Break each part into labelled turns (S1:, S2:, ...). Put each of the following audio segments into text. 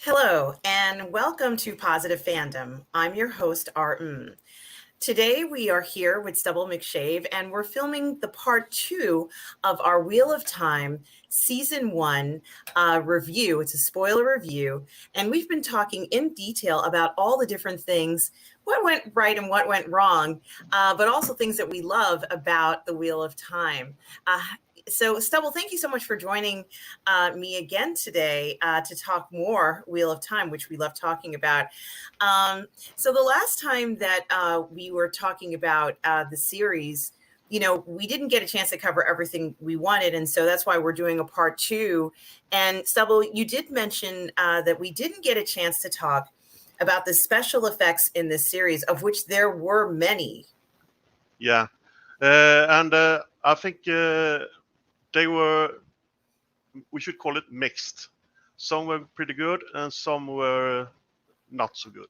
S1: Hello, and welcome to Positive Fandom. I'm your host, Rrr Mmmm. Today we are here with Stubble McShave, and we're filming the part 2 of our Wheel of Time Season 1 review. It's a spoiler review, and we've been talking in detail about all the different things, what went right and what went wrong, but also things that we love about the Wheel of Time. So, Stubble, thank you so much for joining me again today to talk more Wheel of Time, which we love talking about. So the last time that we were talking about the series, we didn't get a chance to cover everything we wanted. And so that's why we're doing a part 2. And Stubble, you did mention that we didn't get a chance to talk about the special effects in this series, of which there were many.
S2: Yeah, and I think they were, we should call it mixed. Some were pretty good and some were not so good.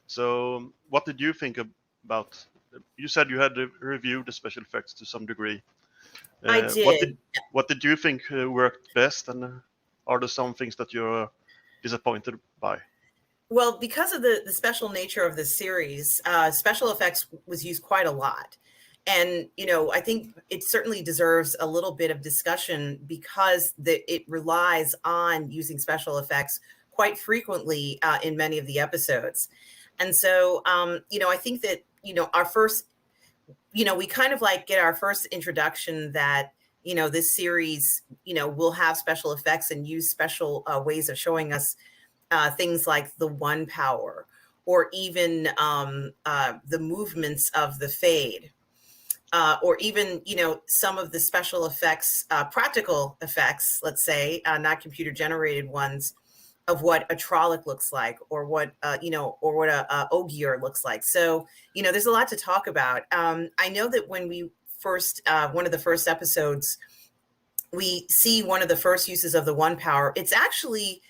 S2: So what did you think about? You said you had reviewed the special effects to some degree.
S1: I did.
S2: What did you think worked best, and are there some things that you're disappointed by?
S1: Well, because of the special nature of the series, special effects was used quite a lot. And, I think it certainly deserves a little bit of discussion because it relies on using special effects quite frequently in many of the episodes. And so, I think that, our first, we kind of like get our first introduction that, this series, will have special effects and use special ways of showing us things like the one power or even the movements of the fade. Or even, some of the special effects, practical effects, let's say, not computer generated ones, of what a Trollix looks like, or what, or what a Ogier looks like. So, there's a lot to talk about. I know that when we first, one of the first episodes, we see one of the first uses of the one power. It's actually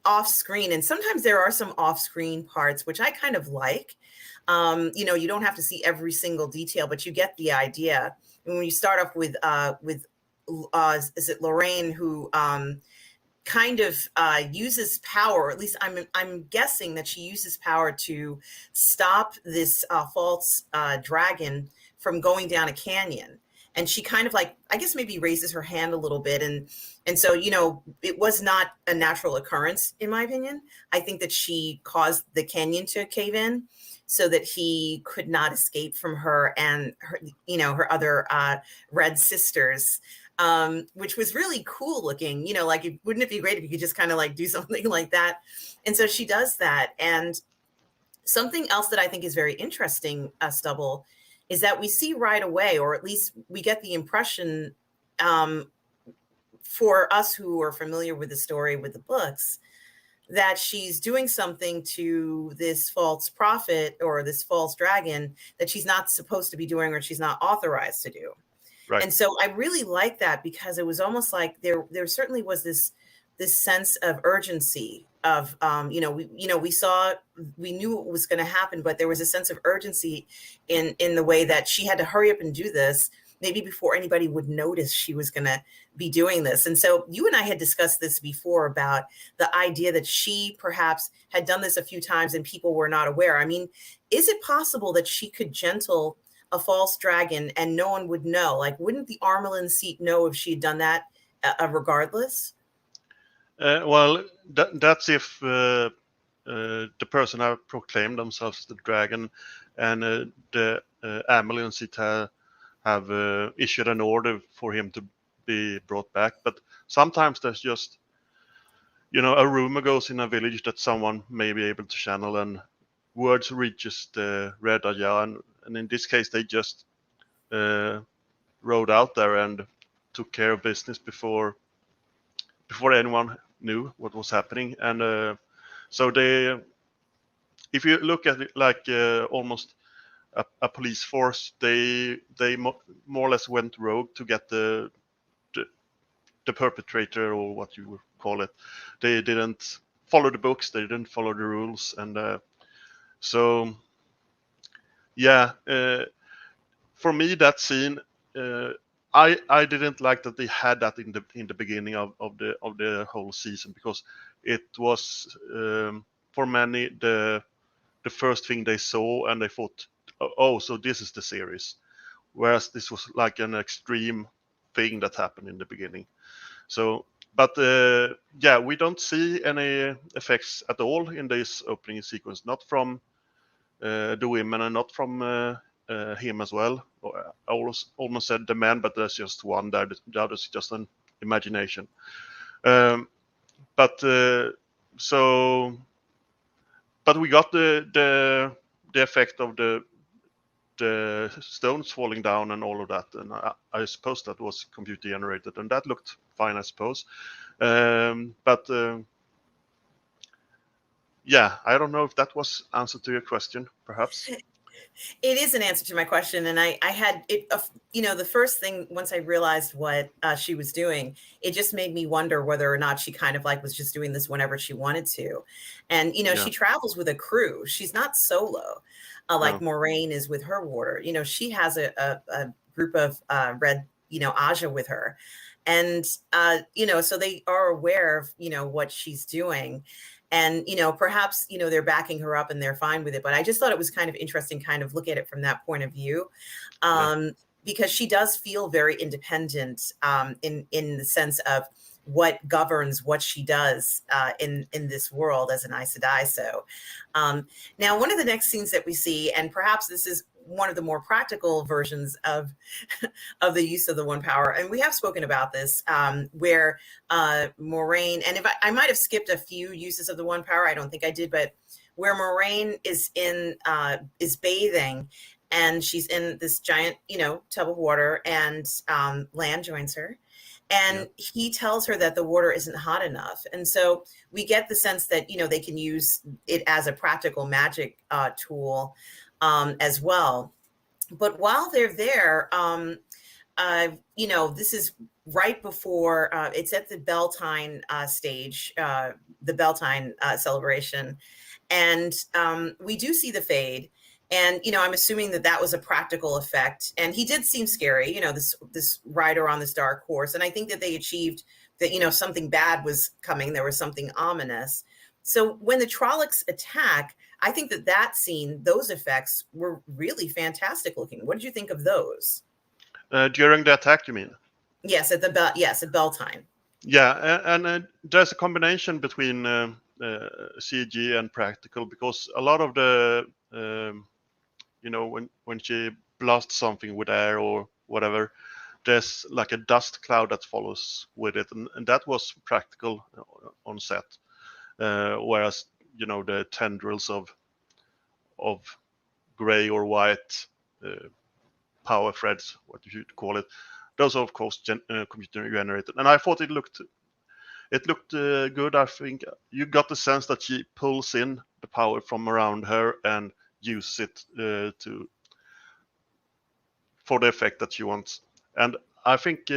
S1: off screen, and sometimes there are some off screen parts, which I kind of like. You don't have to see every single detail, but you get the idea. And when you start off with is it Lorraine, who kind of uses power, or at least I'm guessing that she uses power to stop this false dragon from going down a canyon. And she kind of, like, I guess maybe raises her hand a little bit, and so, it was not a natural occurrence, in my opinion. I think that she caused the canyon to cave in so that he could not escape from her and her, her other red sisters, which was really cool looking. Wouldn't it be great if you could just kind of like do something like that? And so she does that. And something else that I think is very interesting, Stubble, is that we see right away, or at least we get the impression, for us who are familiar with the story, with the books, that she's doing something to this false prophet or this false dragon that she's not supposed to be doing, or she's not authorized to do.
S2: Right.
S1: And so I really like that, because it was almost like there certainly was this sense of urgency of, we knew what was going to happen, but there was a sense of urgency in the way that she had to hurry up and do this, maybe before anybody would notice she was going to be doing this. And so you and I had discussed this before about the idea that she perhaps had done this a few times and people were not aware. I mean, is it possible that she could gentle a false dragon and no one would know? Like, wouldn't the Armelin seat know if she had done that regardless?
S2: Well, that's if the person have proclaimed themselves as the dragon, and the Amelin seat have issued an order for him to be brought back. But sometimes there's just, a rumor goes in a village that someone may be able to channel, and words reaches the Red Ajah, and in this case they just rode out there and took care of business before anyone knew what was happening. And so they, if you look at it like almost a police force, they more or less went rogue to get the perpetrator, or what you would call it. They didn't follow the books, they didn't follow the rules, and so yeah, for me that scene, I didn't like that they had that in the beginning of the whole season, because it was for many the first thing they saw, and they thought, oh, so this is the series. Whereas this was like an extreme thing that happened in the beginning. So, but yeah, we don't see any effects at all in this opening sequence, not from the women and not from him as well. I almost said the man, but there's just one there. The other is just an imagination. But we got the effect of the stones falling down and all of that, and I suppose that was computer generated, and that looked fine, I suppose. But yeah, I don't know if that was answer to your question, perhaps.
S1: It is an answer to my question, and I had it. The first thing once I realized what she was doing, it just made me wonder whether or not she kind of like was just doing this whenever she wanted to, and
S2: Yeah.
S1: she travels with a crew. She's not solo, like
S2: No.
S1: Moraine is with her warder. She has a group of red, Aja with her, and so they are aware of what she's doing. And perhaps they're backing her up and they're fine with it, but I just thought it was kind of interesting, kind of look at it from that point of view, because she does feel very independent, in the sense of what governs what she does in this world as an Aes Sedai. So now one of the next scenes that we see, and perhaps this is one of the more practical versions of the use of the one power, and we have spoken about this, where Moraine, and if I might have skipped a few uses of the one power, I don't think I did, but where Moraine is bathing, and she's in this giant tub of water, and Lan joins her, and he tells her that the water isn't hot enough, and so we get the sense that they can use it as a practical magic tool as well. But while they're there, this is right before it's at the Beltane stage, the Beltane celebration, and we do see the fade. And I'm assuming that was a practical effect. And he did seem scary, this rider on this dark horse. And I think that they achieved that, something bad was coming. There was something ominous. So when the Trollix attack, I think that scene, those effects were really fantastic looking. What did you think of those?
S2: During the attack, you mean?
S1: Yes, at Beltane.
S2: Yeah, and there's a combination between CG and practical, because a lot of the when she blasts something with air or whatever, there's like a dust cloud that follows with it, and that was practical on set. Whereas the tendrils of gray or white power threads, what you should call it, those are of course computer generated, and I thought it looked good. I think you got the sense that she pulls in the power from around her and uses it for the effect that she wants. And I think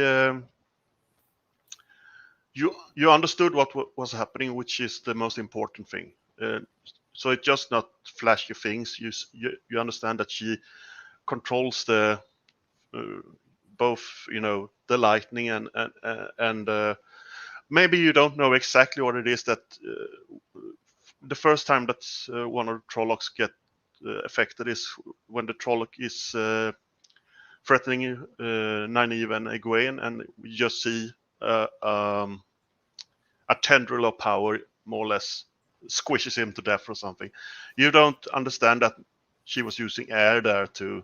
S2: you understood what was happening, which is the most important thing. So it's just not flashy things. You understand that she controls the both the lightning and maybe you don't know exactly what it is that the first time that one of the Trollocs get affected is when the Trolloc is threatening Nynaeve and Egwene, and we just see a tendril of power more or less squishes him to death or something. You don't understand that she was using air there to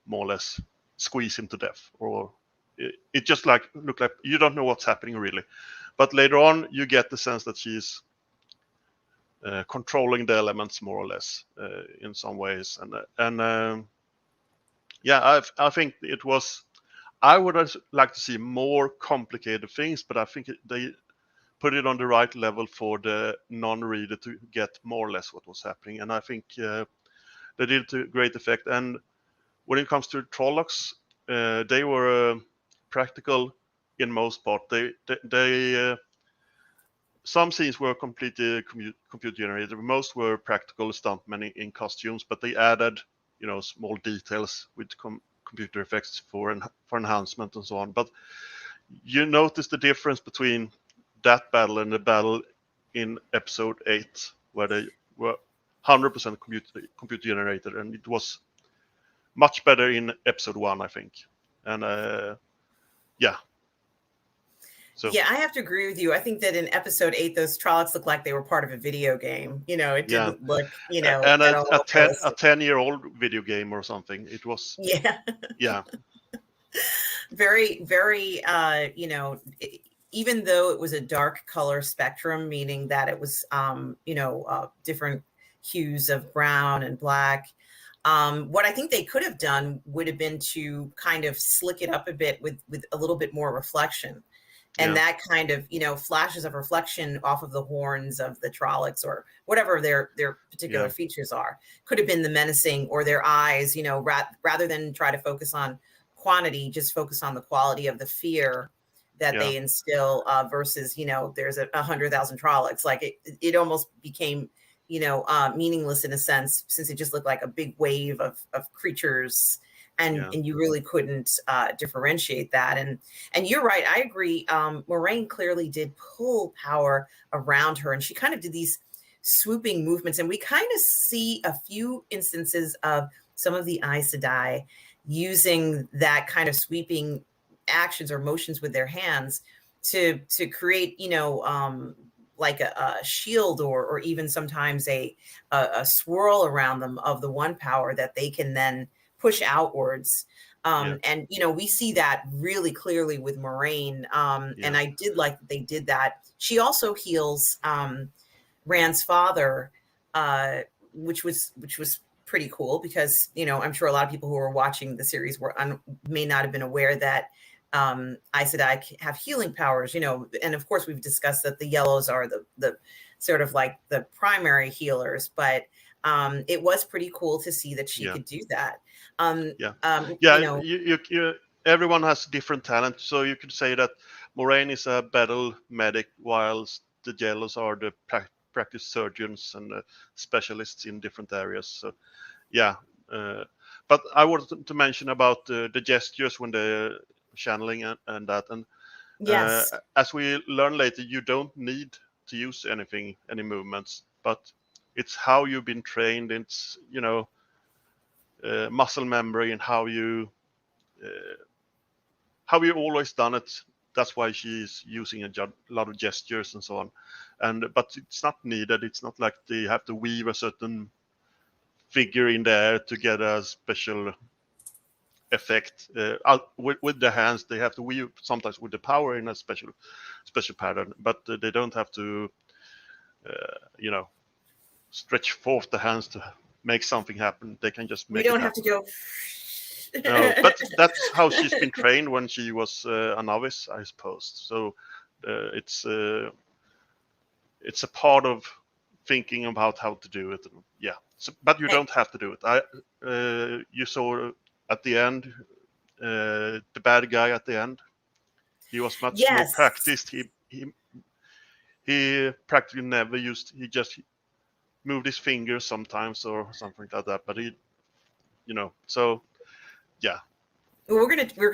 S2: more or less squeeze him to death, or it just look like you don't know what's happening really. But later on, you get the sense that she's controlling the elements more or less in some ways, and yeah, I think it was. I would have liked to see more complicated things, but I think they put it on the right level for the non-reader to get more or less what was happening, and I think they did it to great effect. And when it comes to Trollocs, they were practical in most part. They some scenes were completely computer generated. Most were practical stuntmen in costumes, but they added small details with computer effects for enhancement and so on. But you notice the difference between that battle and the battle in episode 8, where they were 100% computer generated, and it was much better in episode 1, I think. And yeah. So
S1: Yeah, I have to agree with you. I think that in episode 8, those Trollocs looked like they were part of a video game. You know, it
S2: yeah,
S1: didn't look,
S2: and
S1: at all
S2: a
S1: realistic.
S2: 10-year-old video game or something. It was
S1: Yeah.
S2: yeah,
S1: Very, very, even though it was a dark color spectrum, meaning that it was, different hues of brown and black. What I think they could have done would have been to kind of slick it up a bit with a little bit more reflection. And
S2: yeah,
S1: that kind of, flashes of reflection off of the horns of the Trollocs or whatever their particular
S2: yeah,
S1: features are, could have been the menacing, or their eyes, rather than try to focus on quantity, just focus on the quality of the fear that
S2: yeah,
S1: they instill, versus, there's 100,000 Trollocs. Like it almost became, meaningless in a sense, since it just looked like a big wave of creatures, and
S2: yeah,
S1: you really couldn't differentiate that. And you're right, I agree. Moraine clearly did pull power around her, and she kind of did these swooping movements, and we kind of see a few instances of some of the Aes Sedai using that kind of sweeping actions or motions with their hands to create, like a shield, or even sometimes a swirl around them of the one power that they can then push outwards.
S2: yeah,
S1: And we see that really clearly with Moraine.
S2: yeah,
S1: And I did like that they did that. She also heals Rand's father, which was pretty cool, because I'm sure a lot of people who are watching the series may not have been aware that Aes Sedai have healing powers. And of course we've discussed that the yellows are the sort of like the primary healers, but it was pretty cool to see that she
S2: yeah,
S1: could do that.
S2: yeah,
S1: You
S2: yeah.
S1: know,
S2: You everyone has different talent, so you could say that Moraine is a battle medic, whilst the Yellows are the practice surgeons and specialists in different areas. So yeah, but I wanted to mention about the gestures when they're channeling and that. And
S1: yes,
S2: as we learn later, you don't need to use any movements, but it's how you've been trained. It's muscle memory, and how you always done it. That's why she's using a lot of gestures and so on. But it's not needed. It's not like they have to weave a certain figure in there to get a special effect. With the hands, they have to weave sometimes with the power in a special pattern, but they don't have to stretch forth the hands to make something happen. They can just
S1: we
S2: make it
S1: don't have to
S2: happen.
S1: go.
S2: No, but that's how she's been trained when she was a novice, I suppose. So it's a part of thinking about how to do it. Yeah, but you don't have to do it. You saw at the end, the bad guy at the end. He was much more
S1: Yes.
S2: practiced. He practically never used. He just moved his fingers sometimes or something like that. But so yeah,
S1: We're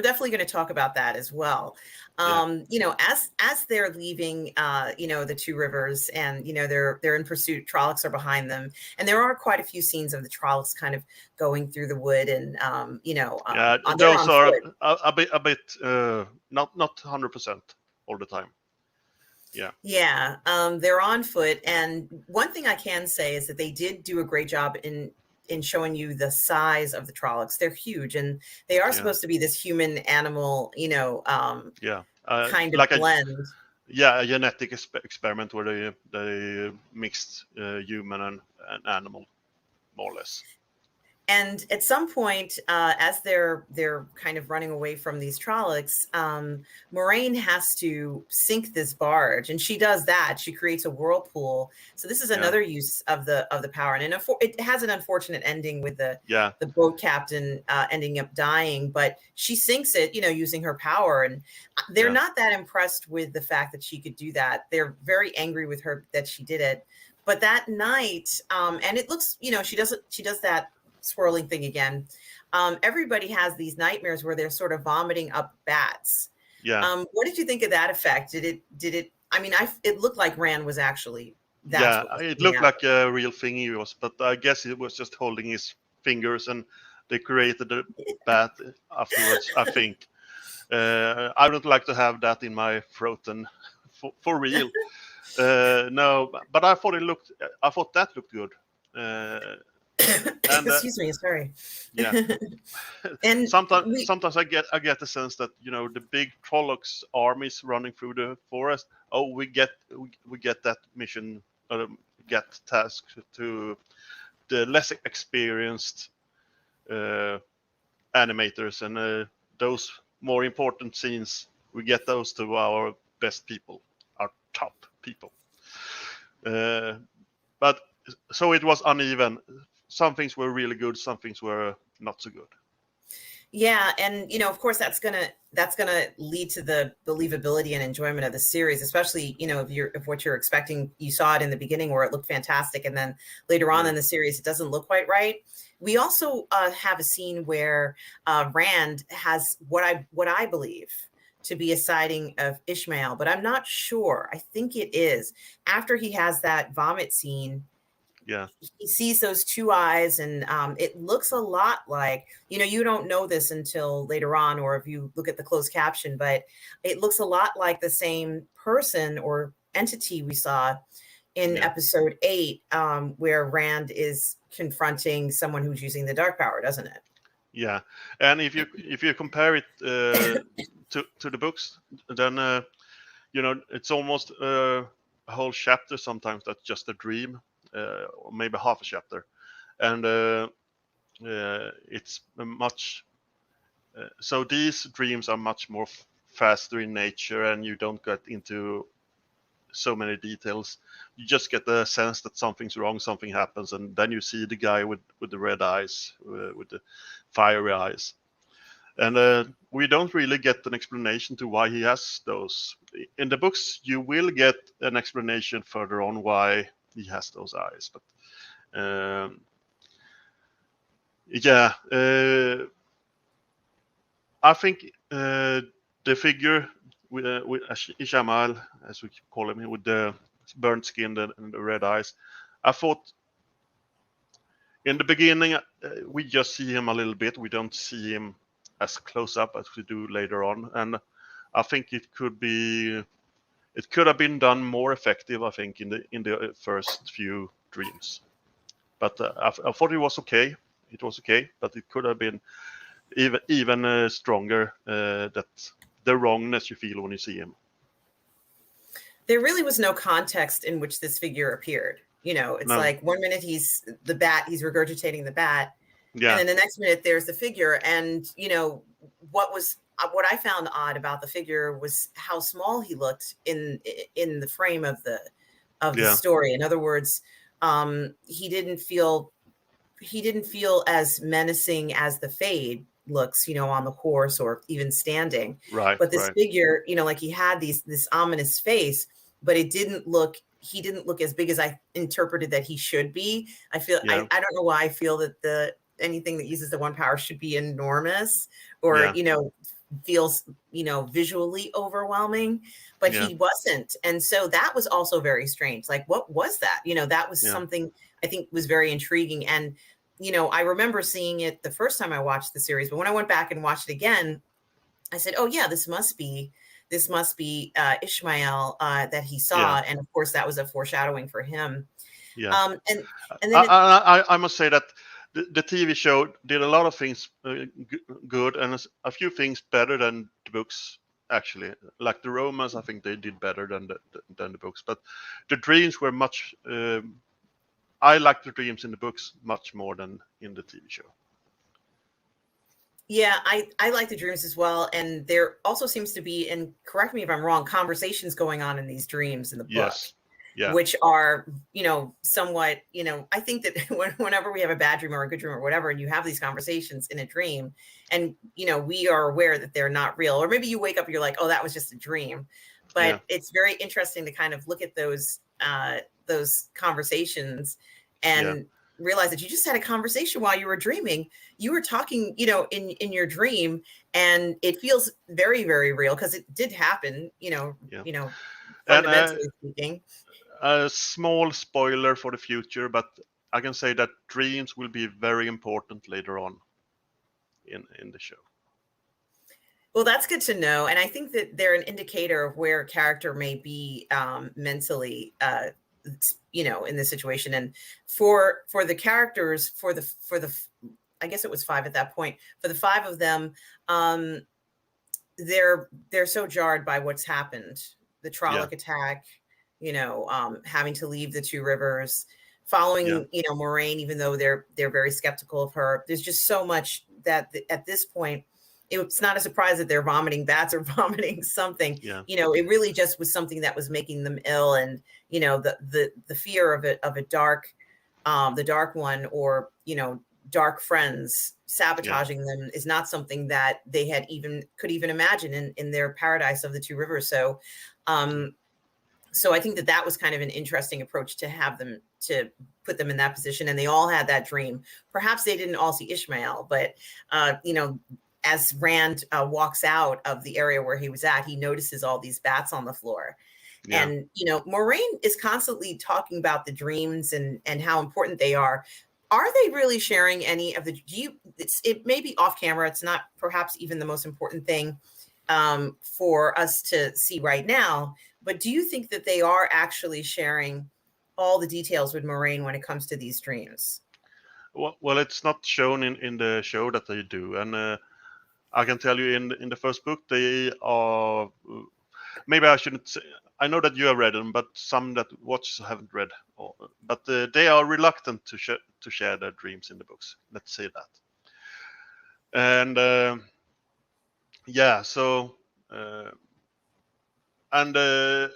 S1: definitely gonna talk about that as well.
S2: yeah,
S1: As they're leaving, the two rivers, and they're in pursuit. Trollocs are behind them, and there are quite a few scenes of the Trollocs kind of going through the wood, and
S2: yeah.
S1: they're
S2: Those
S1: on
S2: are
S1: foot.
S2: a bit not 100% all the time. Yeah,
S1: Yeah, they're on foot, and one thing I can say is that they did do a great job in showing you the size of the Trollocs. They're huge, and they are
S2: yeah,
S1: supposed to be this human animal,
S2: yeah.
S1: kind of
S2: Like
S1: blend.
S2: a genetic experiment where they mixed human and animal, more or less.
S1: And at some point, as they're kind of running away from these Trollocs, Moraine has to sink this barge, and she does that. She creates a whirlpool. So this is
S2: Yeah,
S1: another use of the power, and it has an unfortunate ending with
S2: yeah,
S1: the boat captain ending up dying. But she sinks it, using her power, and they're
S2: yeah,
S1: not that impressed with the fact that she could do that. They're very angry with her that she did it. But that night, and it looks, she does that swirling thing again. Everybody has these nightmares where they're sort of vomiting up bats.
S2: yeah.
S1: What did you think of that effect? Did it? I mean, it looked like Rand was actually, that's
S2: Yeah,
S1: what was
S2: it
S1: coming
S2: looked
S1: out.
S2: like a real thing he was, but I guess he was just holding his fingers and they created a bat afterwards, I think. I would like to have that in my throat and for real. No, but I thought that looked good. And
S1: Excuse me, sorry.
S2: yeah,
S1: And
S2: sometimes I get the sense that the big Trollix armies running through the forest. Oh, we get that mission, get tasked to the less experienced animators, and those more important scenes, we get those to our best people, our top people. But so it was uneven. Some things were really good, some things were not so good.
S1: yeah, and of course that's gonna lead to the believability and enjoyment of the series, especially if what you're expecting, you saw it in the beginning where it looked fantastic, and then later on
S2: Yeah.
S1: in the series it doesn't look quite right. We also have a scene where Rand has what I believe to be a sighting of Ishmael, but I'm not sure. I think it is after he has that vomit scene.
S2: Yeah.
S1: He sees those two eyes, and it looks a lot like, you don't know this until later on, or if you look at the closed caption, but it looks a lot like the same person or entity we saw in
S2: Yeah.
S1: episode 8, where Rand is confronting someone who's using the dark power, doesn't it?
S2: Yeah, and if you compare it to the books, then it's almost a whole chapter sometimes that's just a dream, or maybe half a chapter, and it's much. So these dreams are much more faster in nature, and you don't get into so many details. You just get the sense that something's wrong, something happens, and then you see the guy with the red eyes, with the fiery eyes, and we don't really get an explanation to why he has those. In the books, you will get an explanation further on why he has those eyes, but yeah, I think the figure with Ishamal, as we call him, with the burnt skin and the red eyes, I thought in the beginning we just see him a little bit. We don't see him as close up as we do later on, and I think it could have been done more effective. I think in the first few dreams, but I thought it was okay. It was okay, but it could have been even stronger. That the wrongness you feel when you see him.
S1: There really was no context in which this figure appeared. It's
S2: No.
S1: like 1 minute he's the bat, he's regurgitating the bat,
S2: Yeah.
S1: and then the next minute there's the figure. And what I found odd about the figure was how small he looked in the frame of the
S2: Yeah.
S1: story. In other words, he didn't feel as menacing as the Fade looks, on the horse or even standing.
S2: Right.
S1: But this
S2: Right.
S1: figure, like he had this ominous face, but he didn't look as big as I interpreted that he should be. I feel
S2: Yeah.
S1: I don't know why I feel that anything that uses the one power should be enormous, or
S2: Yeah.
S1: feels visually overwhelming, but
S2: Yeah.
S1: he wasn't. And so that was also very strange. Like, what was that? That was
S2: Yeah.
S1: something I think was very intriguing. And I remember seeing it the first time I watched the series, but when I went back and watched it again, I said, oh yeah, this must be Ishmael that he saw.
S2: Yeah.
S1: And of course that was a foreshadowing for him.
S2: Yeah.
S1: And then
S2: I must say that the TV show did a lot of things good, and a few things better than the books. Actually, like the romance, I think they did better than the books. But the dreams were much. I like the dreams in the books much more than in the TV show.
S1: yeah, I like the dreams as well. And there also seems to be, and correct me if I'm wrong, conversations going on in these dreams in the book.
S2: Yes. Yeah.
S1: Which are, somewhat, I think that whenever we have a bad dream or a good dream or whatever, and you have these conversations in a dream, and, we are aware that they're not real, or maybe you wake up and you're like, oh, that was just a dream. But It's very interesting to kind of look at those conversations and realize that you just had a conversation while you were dreaming. You were talking, in your dream, and it feels very, very real because it did happen,
S2: And
S1: fundamentally speaking.
S2: a small spoiler for the future, but I can say that dreams will be very important later on in the show.
S1: Well, that's good to know, and I think that they're an indicator of where a character may be mentally, in this situation. And for the characters, for the, I guess it was 5 at that point. For the 5 of them, they're so jarred by what's happened, the Trollix attack, having to leave the Two Rivers, following Moraine, even though they're very skeptical of her. There's just so much that at this point, it's not a surprise that they're vomiting bats or vomiting something. It really just was something that was making them ill, and the fear of a dark, the Dark One, or dark friends sabotaging them is not something that they could even imagine in their paradise of the Two Rivers. So so I think that was kind of an interesting approach to have them, to put them in that position. And they all had that dream. Perhaps they didn't all see Ishmael, but as Rand walks out of the area where he was at, he notices all these bats on the floor. And Moraine is constantly talking about the dreams and how important they are. Are they really sharing any of the? It may be off camera. It's not perhaps even the most important thing for us to see right now. But do you think that they are actually sharing all the details with Moraine when it comes to these dreams?
S2: Well, it's not shown in the show that they do, and I can tell you in the first book they are. Maybe I shouldn't say. I know that you have read them, but some that watch haven't read. But they are reluctant to share their dreams in the books. Let's say that. And so I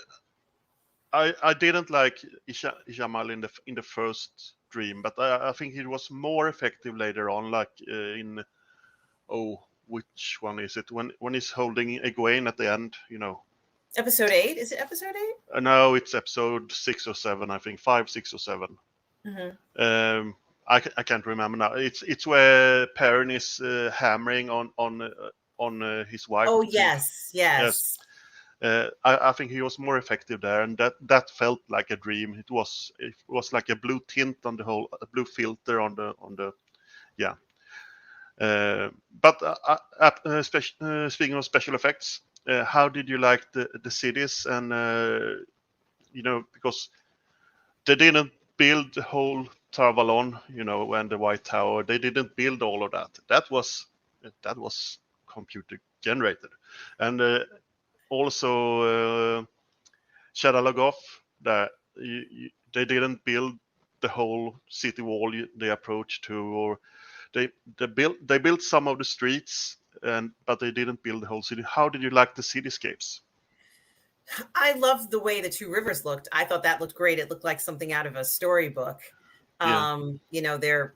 S2: didn't like Ishamal in the first dream, but I think it was more effective later on, like in which one is it? When he's holding Egwene at the end,
S1: Episode 8? Is it episode 8?
S2: No, it's episode 6 or 7, I think. 5, 6, or 7.
S1: Mm-hmm.
S2: I can't remember now. It's where Perrin is hammering on his wife.
S1: Oh yes.
S2: I think he was more effective there, and that felt like a dream. It was like a blue tint on the whole, a blue filter on the. But speaking of special effects, how did you like the cities? And because they didn't build the whole Tarvalon, and the White Tower, they didn't build all of that. That was computer generated, and also Shadalagov, that they didn't build the whole city wall they approached to, or they built some of the streets, but they didn't build the whole city. How did you like the cityscapes?
S1: I loved the way the Two Rivers looked. I thought that looked great. It looked like something out of a storybook. They're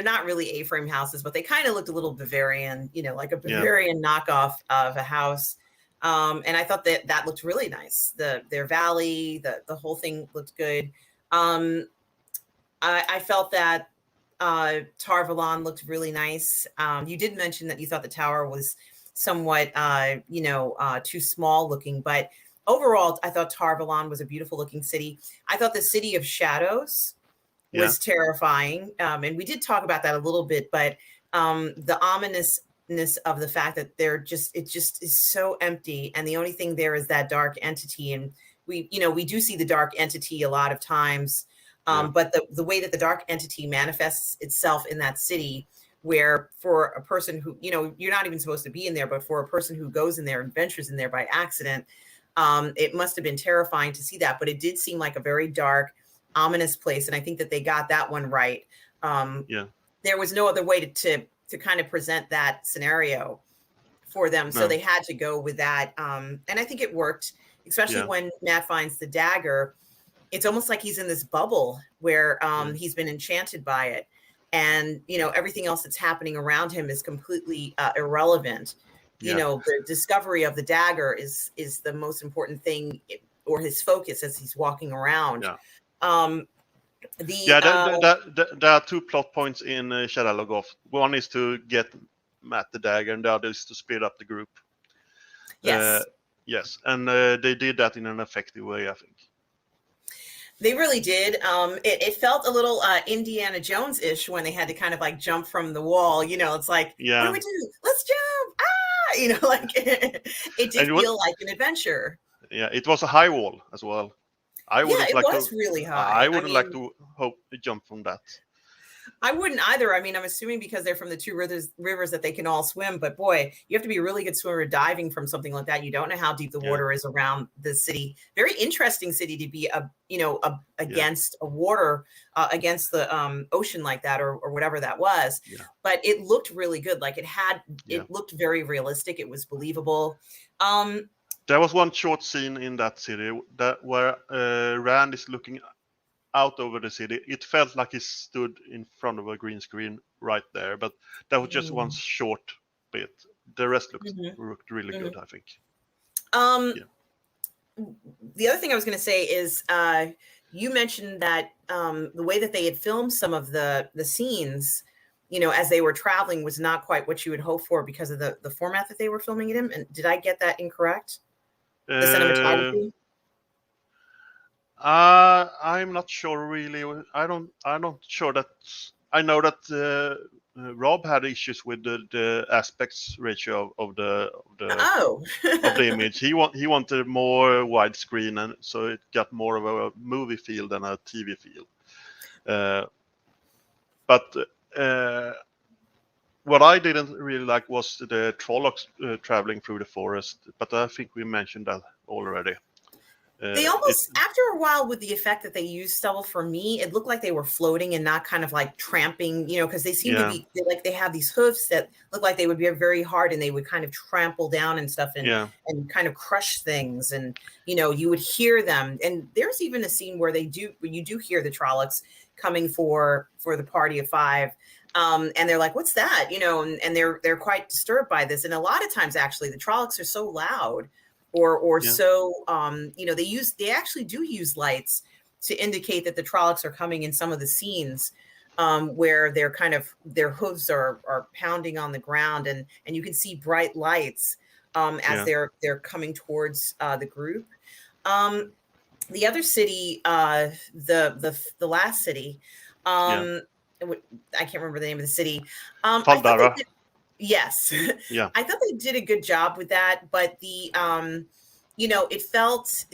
S1: not really A-frame houses, but they kind of looked a little Bavarian, like a Bavarian knockoff of a house. And I thought that looked really nice. Their valley, the whole thing looked good. I felt that Tarvalon looked really nice. You did mention that you thought the tower was somewhat, too small looking, but overall, I thought Tarvalon was a beautiful looking city. I thought the City of Shadows was terrifying. And we did talk about that a little bit, but the ominousness of the fact that it just is so empty. And the only thing there is that dark entity. And we do see the dark entity a lot of times. But the way that the dark entity manifests itself in that city, where for a person who, you're not even supposed to be in there, but for a person who goes in there and ventures in there by accident, it must have been terrifying to see that. But it did seem like a very dark, ominous place. And I think that they got that one right. There was no other way to kind of present that scenario for them. So they had to go with that. And I think it worked, especially when Matt finds the dagger. It's almost like he's in this bubble where he's been enchanted by it. And, everything else that's happening around him is completely irrelevant. The discovery of the dagger is the most important thing, or his focus as he's walking around.
S2: There are 2 plot points in Shadalagov. One is to get Matt the dagger, and the other is to split up the group.
S1: Yes.
S2: Yes, and they did that in an effective way, I think.
S1: They really did. It felt a little Indiana Jones-ish when they had to kind of like jump from the wall. It's like, what do
S2: Yeah,
S1: we do? Let's jump! Ah! Like it
S2: and
S1: did feel like an adventure.
S2: it was a high wall as well. I
S1: Yeah,
S2: wouldn't
S1: it
S2: like to.
S1: was really
S2: I
S1: high. I
S2: wouldn't like
S1: mean,
S2: to hope to jump from that.
S1: I wouldn't either. I mean, I'm assuming because they're from the two rivers that they can all swim. But boy, you have to be a really good swimmer diving from something like that. You don't know how deep the
S2: Yeah,
S1: water is around the city. Very interesting city to be
S2: yeah,
S1: against a water against the ocean like that or whatever that was.
S2: yeah,
S1: But it looked really good. Like
S2: yeah.
S1: it looked very realistic. It was believable. Um,
S2: There was one short scene in that city that where Rand is looking out over the city. It felt like he stood in front of a green screen right there, but that was just one
S1: mm,
S2: short bit. The rest
S1: mhm,
S2: looked really
S1: mhm.
S2: good, I think.
S1: Um,
S2: Yeah.
S1: the other thing I was going to say is you mentioned that the way that they had filmed some of the scenes, as they were traveling, was not quite what you would hope for because of the format that they were filming it in. And did I get that incorrect? The
S2: Uh,
S1: cinematography.
S2: I'm not sure really. I'm not sure that. I know that Rob had issues with the aspects ratio
S1: Oh,
S2: of the image. He wanted more widescreen, and so it got more of a movie feel than a TV feel. Uh, but what I didn't really like was the Trollix traveling through the forest. But I think we mentioned that already.
S1: they
S2: It
S1: almost, after a while, with the effect that they used stubble, for me, it looked like they were floating and not kind of like tramping, because they seem to
S2: Yeah,
S1: be like they have these hoofs that look like they would be very hard and they would kind of trample down and stuff
S2: yeah,
S1: and kind of crush things. And, you would hear them. And there's even a scene where you do hear the Trollocs coming for the party of five. And they're like, what's that? And they're quite disturbed by this. And a lot of times, actually, the Trollocs are so loud or
S2: yeah,
S1: so they actually do use lights to indicate that the Trollocs are coming in some of the scenes where they're kind of their hooves are pounding on the ground and you can see bright lights as
S2: yeah,
S1: they're coming towards the group. um the other city, the last city,
S2: yeah.
S1: I can't remember the name of the city. I thought they
S2: Faldara.
S1: did. Yes.
S2: Yeah,
S1: I thought they did a good job with that, but it felt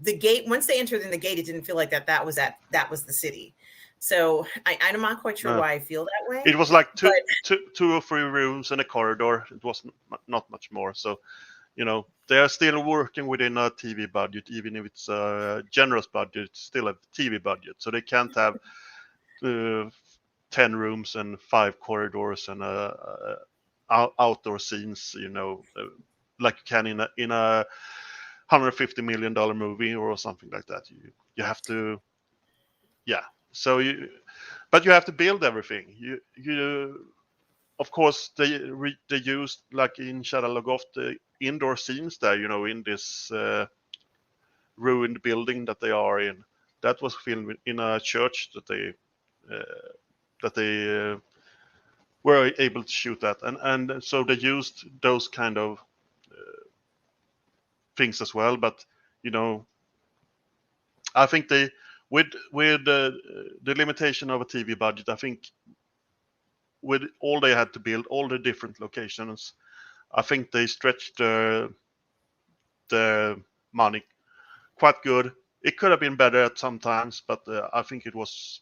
S1: the gate, once they entered in the gate, it didn't feel like that was the city. So I'm not quite sure
S2: no.
S1: why I feel that
S2: It
S1: way,
S2: was like
S1: but
S2: two or three rooms and a corridor. It was not much more. So they are still working within a TV budget, even if it's a generous budget. It's still a TV budget, so they can't have uh, 10 rooms and 5 corridors and outdoor scenes. Like you can in a $150 million movie or something like that. You have to, yeah. So but you have to build everything. You of course they used, like in Shadow Logoth, the indoor scenes there. In this ruined building that they are in. That was filmed in a church that they were able to shoot that, and so they used those kind of things as well. But you know, I think they with the limitation of a TV budget, I think with all they had to build, all the different locations, I think they stretched the money quite good. It could have been better at some times, but I think it was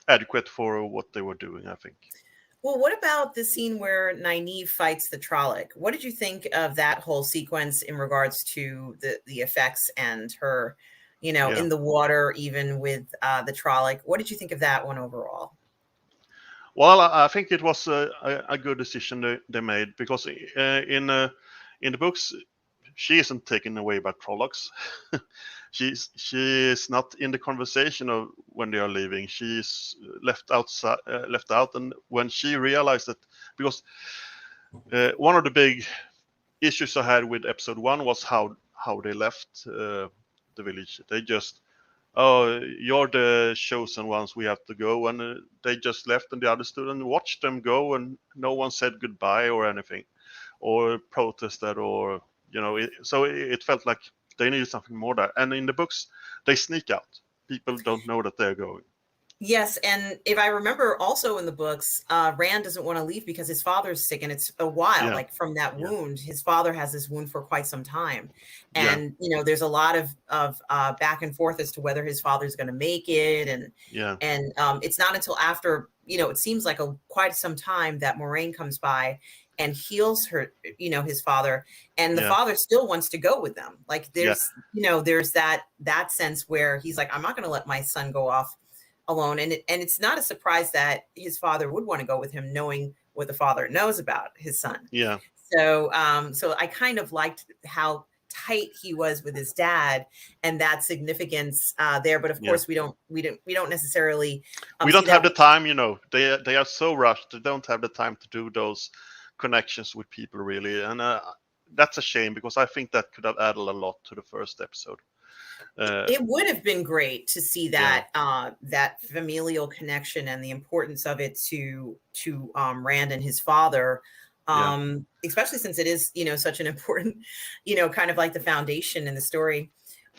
S2: adequate for what they were doing, I think.
S1: well, what about the scene where Nynaeve fights the Trolloc? What did you think of that whole sequence in regards to the effects and her,
S2: Yeah.
S1: in the water, even with the Trolloc? What did you think of that one overall?
S2: Well, I think it was a good decision they made, because in the books she isn't taken away by Trollocs. She is not in the conversation of when they are leaving. She's left out, and when she realized that, because one of the big issues I had with episode 1 was how they left the village. They just, oh, you're the chosen ones, we have to go, and they just left, and the others stood and watched them go, and no one said goodbye or anything. or protested, or so it felt like they needed something more there. And in the books, they sneak out. People don't know that they're going.
S1: Yes, and if I remember also in the books, Rand doesn't want to leave because his father's sick, and it's a while,
S2: Yeah.
S1: like from that
S2: Yeah.
S1: wound. His father has this wound for quite some time,
S2: Yeah.
S1: and there's a lot of back and forth as to whether his father's going to make it, and
S2: Yeah.
S1: It's not until after it seems like quite some time that Moraine comes by and heals her, his father, and the
S2: Yeah.
S1: father still wants to go with them. Like
S2: Yeah.
S1: there's that sense where he's like, I'm not going to let my son go off alone, and it's not a surprise that his father would want to go with him, knowing what the father knows about his son.
S2: Yeah.
S1: So so I kind of liked how tight he was with his dad, and that significance there. But of course, we don't necessarily
S2: we don't have the time. They are so rushed. They don't have the time to do those connections with people, really, and that's a shame, because I think that could have added a lot to the first episode.
S1: It would have been great to see that that familial connection and the importance of it to Rand and his father, especially since it is such an important kind of like the foundation in the story.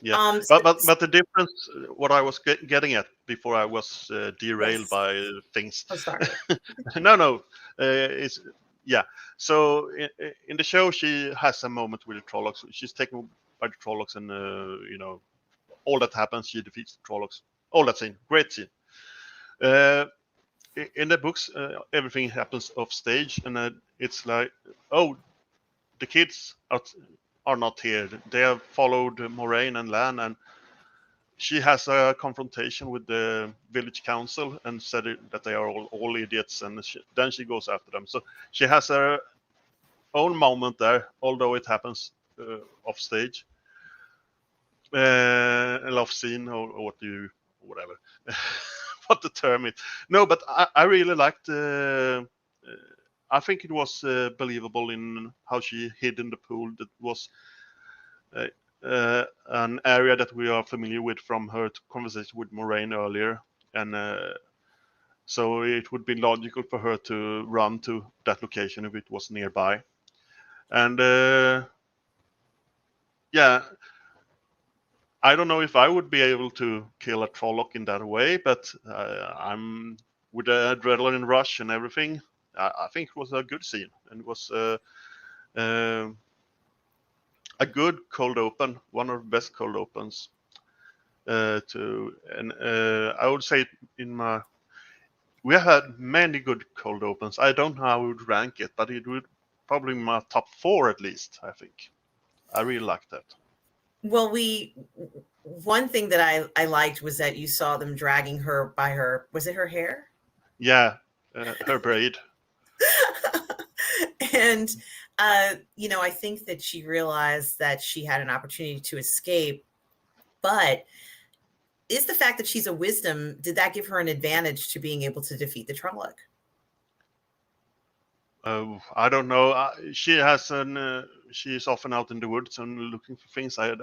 S2: Yeah, but the difference, what I was getting at before I was derailed by things.
S1: Oh, sorry.
S2: No, it's So in the show, she has a moment with the Trollix. She's taken by the Trollix, and all that happens. She defeats the Trollix. All that scene, great scene. In the books, everything happens off stage, and it's like, oh, the kids are not here. They have followed Moraine and Lan, and she has a confrontation with the village council and said that they are all idiots, and then she goes after them. So she has her own moment there, although it happens off stage, off scene, or whatever, what the term is. No, but I really liked. I think it was believable in how she hid in the pool. That was an area that we are familiar with from her conversation with Moraine earlier, and so it would be logical for her to run to that location if it was nearby. And I don't know if I would be able to kill a Trolloc in that way, but I'm with the adrenaline rush and everything. I think it was a good scene, and it was a good cold open, one of the best cold opens. I would say we have had many good cold opens. I don't know how I would rank it, but it would probably be my top 4 at least. I think I really liked that.
S1: Well, one thing that I liked was that you saw them dragging her by her, was it her hair?
S2: Yeah, her braid.
S1: And I think that she realized that she had an opportunity to escape, but is the fact that she's a wisdom, did that give her an advantage to being able to defeat the Trolloc?
S2: I don't know. She's often out in the woods and looking for things. I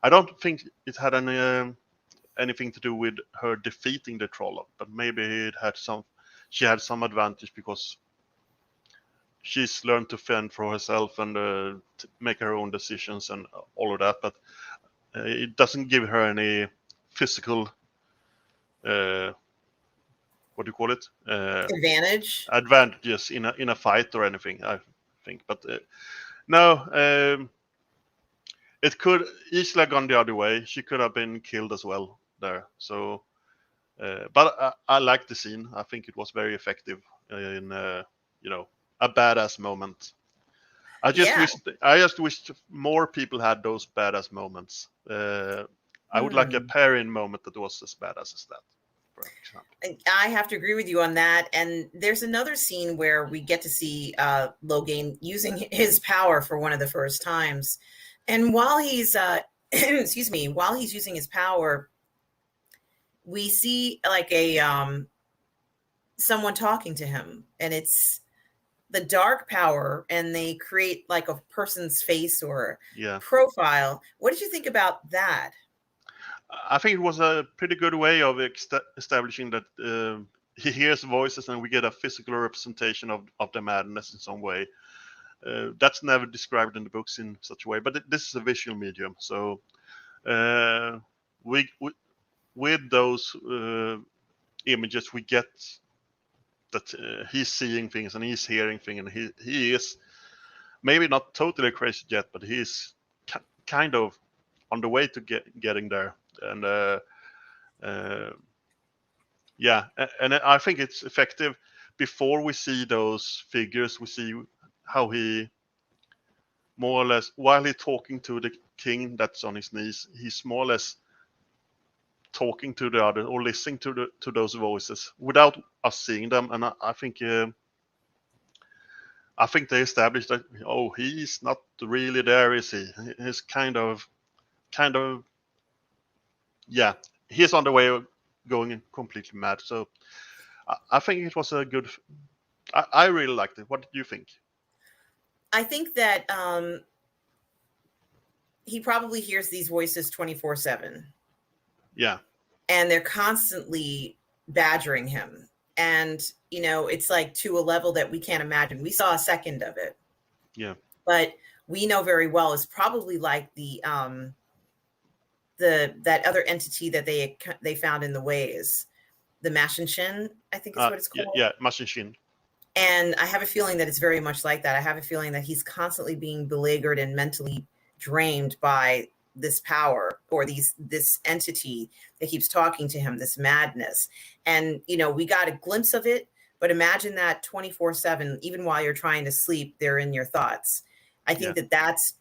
S2: don't think it had anything to do with her defeating the Trolloc, but maybe she had some advantage because she's learned to fend for herself and to make her own decisions and all of that. But it doesn't give her any physical what do you call it? Advantages in a fight or anything, I think. But no, it could easily have gone the other way. She could have been killed as well there. So, but I like the scene. I think it was very effective in a badass moment. I just wished more people had those badass moments. I would like a Perrin moment that was as badass as that.
S1: I have to agree with you on that. And there's another scene where we get to see Logain using his power for one of the first times. And while he's excuse me, while he's using his power, we see like someone talking to him, and it's the dark power, and they create like a person's face or profile. What did you think about that?
S2: I think it was a pretty good way of establishing that he hears voices and we get a physical representation of the madness in some way. that's never described in the books in such a way. But this is a visual medium, so we with those images we get that he's seeing things and he's hearing things, and he is maybe not totally crazy yet, but he's kind of on the way to getting there. And and I think it's effective. Before we see those figures, we see how he more or less, while he's talking to the king that's on his knees, he's more or less talking to the other or listening to those voices without us seeing them. And I think they established that he's not really there, is he? He's kind of he's on the way of going completely mad. So I think it was a good. I really liked it. What did you think?
S1: I think that he probably hears these voices 24/7.
S2: Yeah.
S1: And they're constantly badgering him. And, it's like to a level that we can't imagine. We saw a second of it.
S2: Yeah.
S1: But we know very well it's probably like that other entity that they found in the ways, the Mashinshin, I think is what it's called.
S2: Yeah, Mashinshin.
S1: And I have a feeling that it's very much like that. I have a feeling that he's constantly being beleaguered and mentally drained by this power or this entity that keeps talking to him, this madness. And, we got a glimpse of it, but imagine that 24/7, even while you're trying to sleep, they're in your thoughts. I think that that's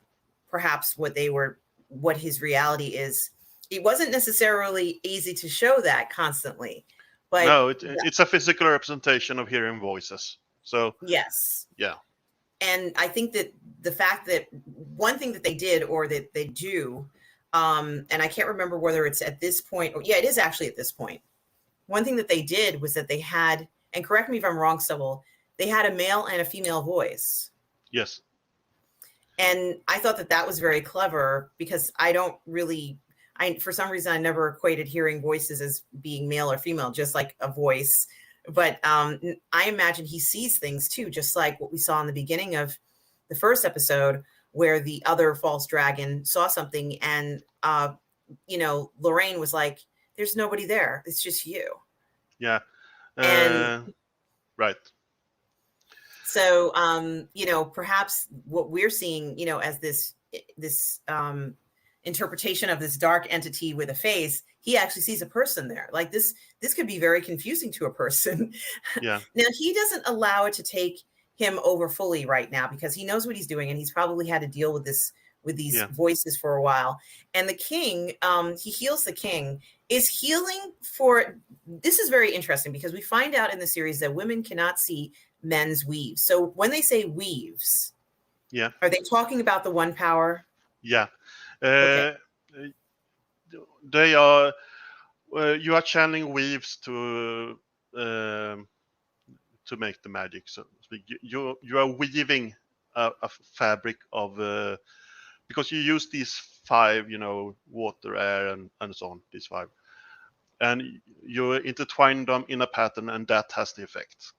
S1: perhaps what his reality is. It wasn't necessarily easy to show that constantly, but
S2: no, it's a physical representation of hearing voices. So
S1: yes.
S2: Yeah.
S1: And I think that the fact that one thing that they did or that they do, and I can't remember whether it's at this point or it is actually at this point. One thing that they did was that they had, and correct me if I'm wrong, Stubble, they had a male and a female voice.
S2: Yes.
S1: And I thought that was very clever because for some reason, I never equated hearing voices as being male or female, just like a voice. But I imagine he sees things too, just like what we saw in the beginning of the first episode, where the other false dragon saw something and, Lorraine was like, there's nobody there. It's just you.
S2: Yeah. Right.
S1: So, perhaps what we're seeing, as this interpretation of this dark entity with a face, he actually sees a person there. Like this could be very confusing to a person.
S2: Yeah.
S1: Now, he doesn't allow it to take him over fully right now because he knows what he's doing and he's probably had to deal with these voices for a while. And the king, he heals the king. Is healing this is very interesting because we find out in the series that women cannot see men's weaves. So when they say weaves, are they talking about the one power?
S2: Yeah.
S1: Okay.
S2: They are. You are channeling weaves to make the magic. So to speak. You are weaving a fabric of because you use these 5, water, air, and so on. These 5, and you intertwine them in a pattern, and that has the effect.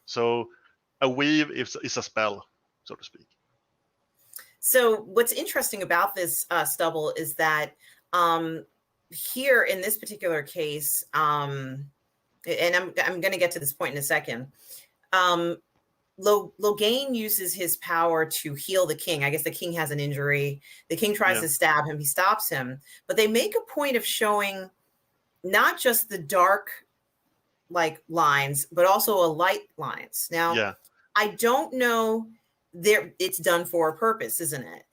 S2: So a weave is a spell, so to speak.
S1: So what's interesting about this Stubble is that here in this particular case, and I'm going to get to this point in a second, Logain uses his power to heal the king. I guess the king has an injury. The king tries to stab him. He stops him. But they make a point of showing not just the dark lines, but also a light lines. Now, I don't know. It's done for a purpose, isn't it?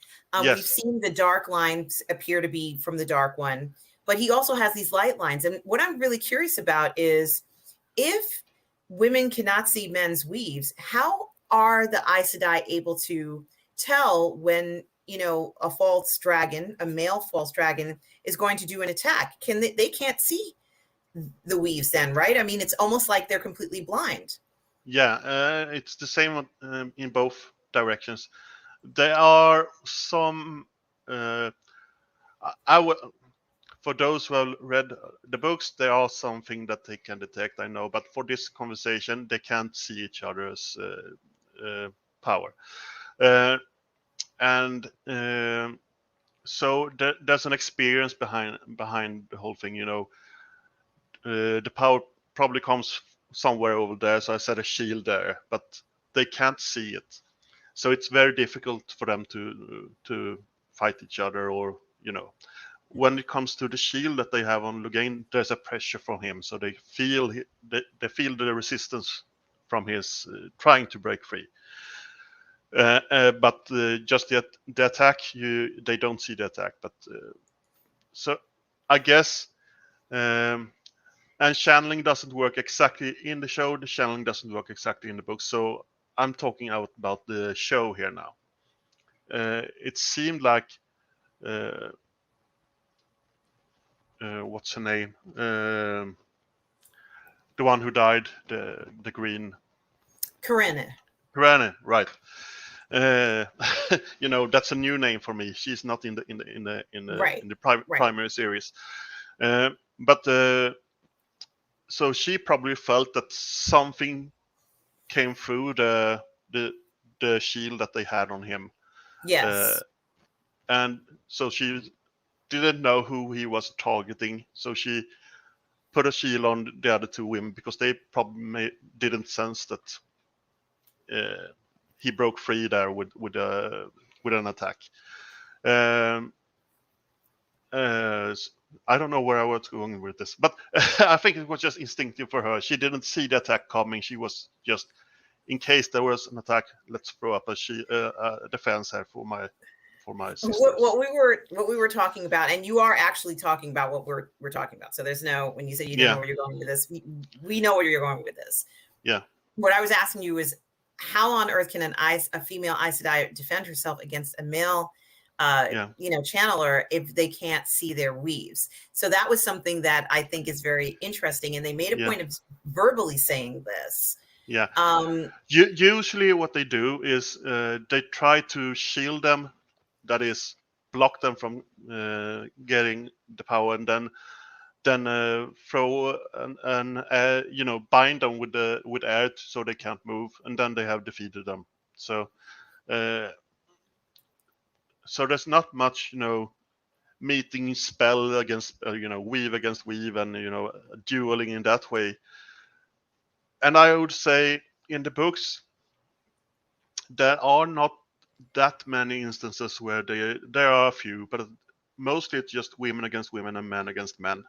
S1: We've seen the dark lines appear to be from the dark one, but he also has these light lines. And what I'm really curious about is if women cannot see men's weaves, how are the Aes Sedai able to tell when, a false dragon, a male false dragon, is going to do an attack? They can't see the weaves then, right? I mean, it's almost like they're completely blind.
S2: Yeah, it's the same in both directions. There are some. For those who have read the books, there are something that they can detect, I know. But for this conversation, they can't see each other's power. And so there's an experience behind the whole thing. The power probably comes somewhere over there. So I set a shield there, but they can't see it. So it's very difficult for them to fight each other, or when it comes to the shield that they have on Lugain, there's a pressure from him, so they feel the resistance from his trying to break free. But just the attack, they don't see the attack. But so I guess, and channeling doesn't work exactly in the show. The channeling doesn't work exactly in the book. So I'm talking about the show here now. It seemed like what's her name? The one who died, the green.
S1: Corinne,
S2: right? That's a new name for me. She's not in the primary series, but so she probably felt that something came through the shield that they had on him.
S1: Yes.
S2: And so she didn't know who he was targeting, so she put a shield on the other two women because they probably didn't sense that he broke free there with an attack. I don't know where I was going with this, but I think it was just instinctive for her. She didn't see the attack coming. She was just, in case there was an attack, let's throw up a defense here for my sisters.
S1: What we were talking about, and you are actually talking about what we're talking about. So there's no, when you say you don't know where you're going with this, we know where you're going with this.
S2: Yeah.
S1: What I was asking you is, how on earth can a female Aes Sedai defend herself against a male channeler if they can't see their weaves? So that was something that I think is very interesting, and they made a point of verbally saying this.
S2: Yeah. Usually what they do is they try to shield them, that is, block them from getting the power, and then throw and bind them with air so they can't move, and then they have defeated them. So so there's not much meeting spell against weave against weave, and dueling in that way. And I would say in the books there are not that many instances where there are a few, but mostly it's just women against women and men against men.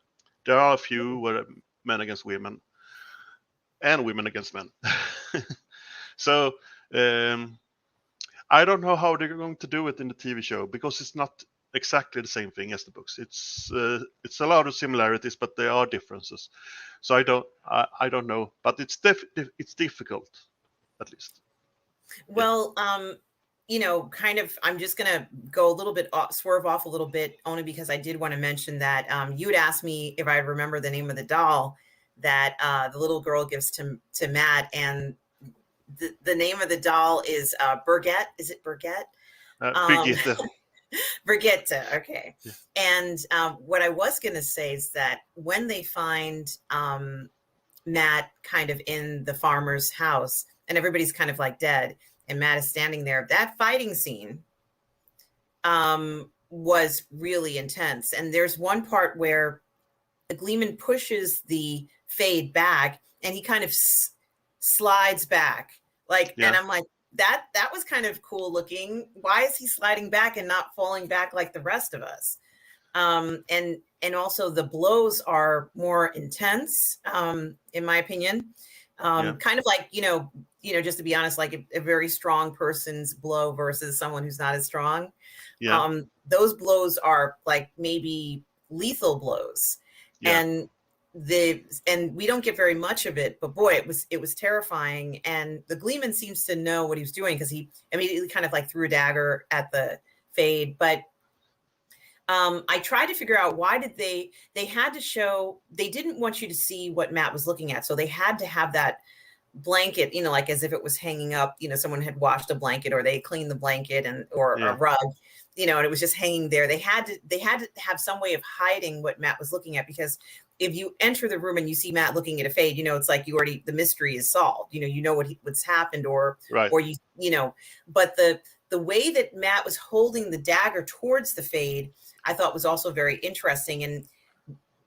S2: There are a few where men against women and women against men. So I don't know how they're going to do it in the TV show, because it's not exactly the same thing as the books. It's a lot of similarities, but there are differences. So I don't know, but it's difficult, at least.
S1: Well, kind of, I'm just going to go a little bit swerve off a little bit, only because I did want to mention that you had asked me if I remember the name of the doll that the little girl gives to Matt, and the name of the doll is Birgit. Is it Birgit?
S2: Brigitte.
S1: Brigitte. Okay.
S2: Yeah.
S1: And what I was going to say is that when they find Matt kind of in the farmer's house and everybody's kind of like dead, and Matt is standing there, that fighting scene was really intense. And there's one part where the Gleeman pushes the Fade back, and he kind of slides back. And I'm like, that was kind of cool looking. Why is he sliding back and not falling back like the rest of us? And also the blows are more intense, in my opinion. Kind of like, just to be honest, like a very strong person's blow versus someone who's not as strong.
S2: Yeah.
S1: Those blows are like maybe lethal blows. Yeah. And we don't get very much of it, but boy, it was terrifying. And the Gleeman seems to know what he was doing, because he immediately kind of like threw a dagger at the Fade. But I tried to figure out, why did they had to show, they didn't want you to see what Matt was looking at. So they had to have that blanket, like as if it was hanging up, someone had washed a blanket, or they cleaned the blanket or a rug, and it was just hanging there. They had to have some way of hiding what Matt was looking at, because if you enter the room and you see Matt looking at a Fade, it's like the mystery is solved. You know what's happened, or
S2: right.
S1: or but the way that Matt was holding the dagger towards the Fade, I thought was also very interesting. And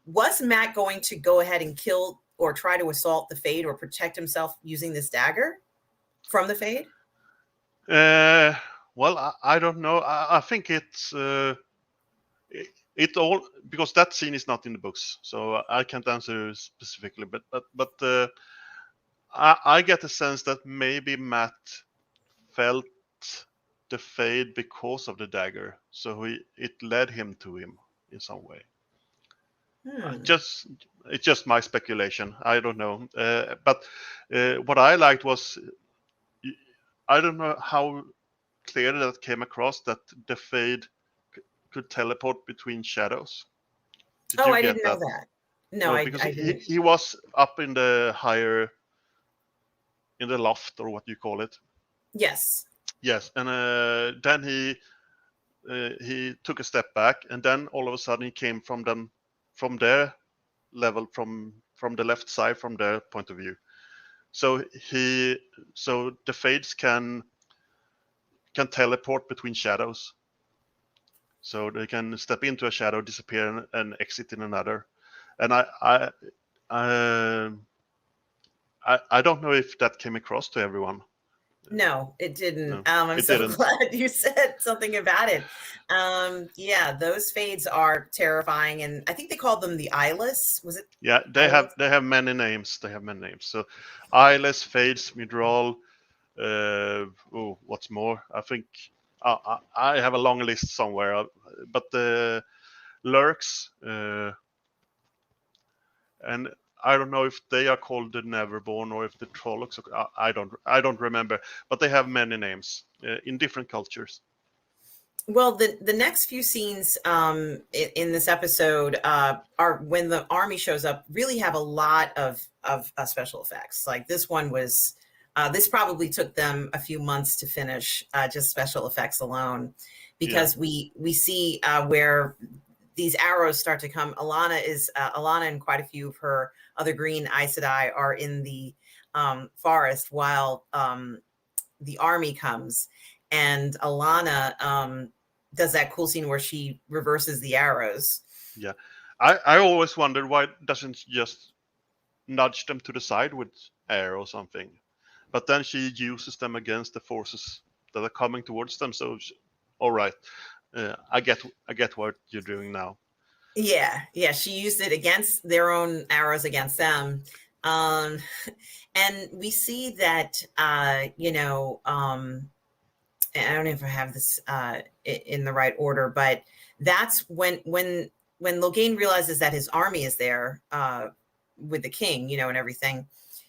S1: was Matt going to go ahead and kill or try to assault the Fade or protect himself using this dagger from the Fade?
S2: Well, I don't know. I think it's it all, because that scene is not in the books, so I can't answer specifically. But I get the sense that maybe Matt felt the Fade because of the dagger, so it led him to him in some way. It's just my speculation. I don't know. But what I liked was, I don't know how clear that came across, that the Fade could teleport between shadows.
S1: Oh, I didn't know that. No, I
S2: because
S1: didn't.
S2: he was up in the higher, in the loft, or what you call it.
S1: Yes.
S2: Yes, and then he took a step back, and then all of a sudden he came from their level, from the left side, from their point of view. So the Fades can teleport between shadows. So they can step into a shadow, disappear, and exit in another. And I don't know if that came across to everyone.
S1: No, it didn't.
S2: No,
S1: I'm
S2: it
S1: so
S2: didn't.
S1: glad you said something about it. Yeah, those Fades are terrifying, and I think they called them the Eyeless. Was it?
S2: Yeah, they have many names. They have many names. So, Eyeless, Fades, Midroll. What's more? I think I have a long list somewhere. But the Lurks, and I don't know if they are called the Neverborn or if the Trollix. I don't remember. But they have many names in different cultures.
S1: Well, the next few scenes in this episode are when the army shows up. Really have a lot of special effects. Like this one was. This probably took them a few months to finish, just special effects alone, because we see where these arrows start to come. Alana and quite a few of her other green Aes Sedai are in the forest while the army comes. And Alana does that cool scene where she reverses the arrows.
S2: Yeah, I always wondered, why doesn't she just nudge them to the side with air or something? But then she uses them against the forces that are coming towards them. So, all right, I get what you're doing now.
S1: Yeah, she used it against their own arrows against them. And we see that, I don't know if I have this in the right order, but that's when Logain realizes that his army is there with the king, and everything.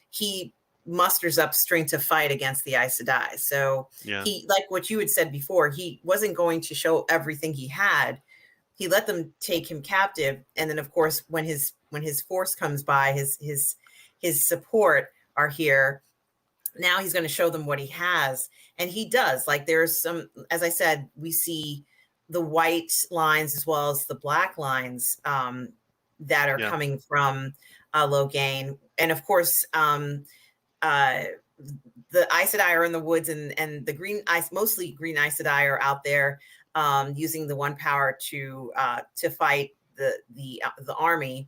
S1: He musters up strength to fight against the Aes Sedai. So he, like what you had said before, he wasn't going to show everything he had. He let them take him captive, and then of course when his force comes by, his support are here. Now he's going to show them what he has, and he does. Like there's some, as I said, we see the white lines as well as the black lines that are coming from Logain, and of course the Aes Sedai are in the woods, and the green ice, mostly green Aes Sedai, are out there using the one power to fight the army.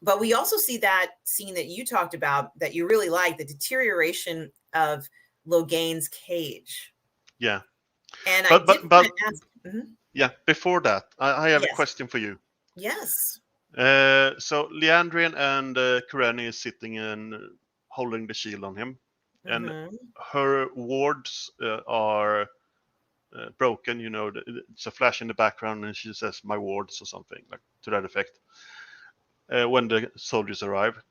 S1: But we also see that scene that you talked about that you really like, the deterioration of Logain's cage.
S2: Yeah.
S1: And
S2: before that, I have a question for you.
S1: Yes.
S2: So Liandrin and Kureni is sitting and holding the shield on him, and her wards are broken. It's a flash in the background, and she says, "My wards," or something like to that effect. When the soldiers arrive,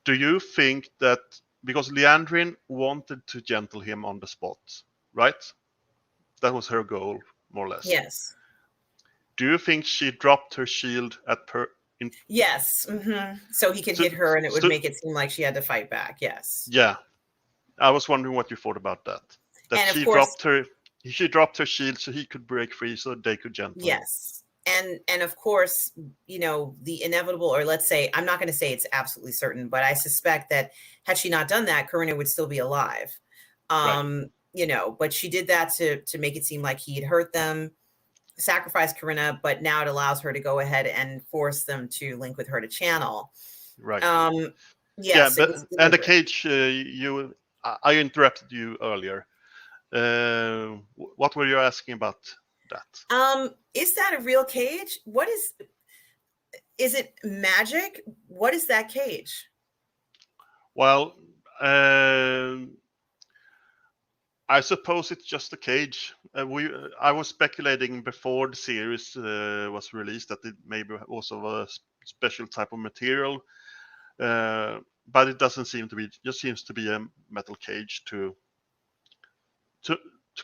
S2: do you think that because Liandrin wanted to gentle him on the spot, right? That was her goal, more or less.
S1: Yes.
S2: Do you think she dropped her shield at
S1: Yes. So he could hit her, and it would make it seem like she had to fight back. Yes.
S2: Yeah. I was wondering what you thought about that. That she dropped her shield so he could break free, so they could gentle him.
S1: Yes. And of course, the inevitable, or let's say, I'm not going to say it's absolutely certain, but I suspect that had she not done that, Karina would still be alive.
S2: Right.
S1: but she did that to make it seem like he had hurt them, sacrificed Corinna, but now it allows her to go ahead and force them to link with her to channel.
S2: Right.
S1: Yes,
S2: yeah, and the cage, I interrupted you earlier. What were you asking about that?
S1: Is that a real cage? What is it magic? What is that cage?
S2: Well, I suppose it's just a cage. I was speculating before the series was released that it maybe also a special type of material, but it doesn't seem to be. It just seems to be a metal cage to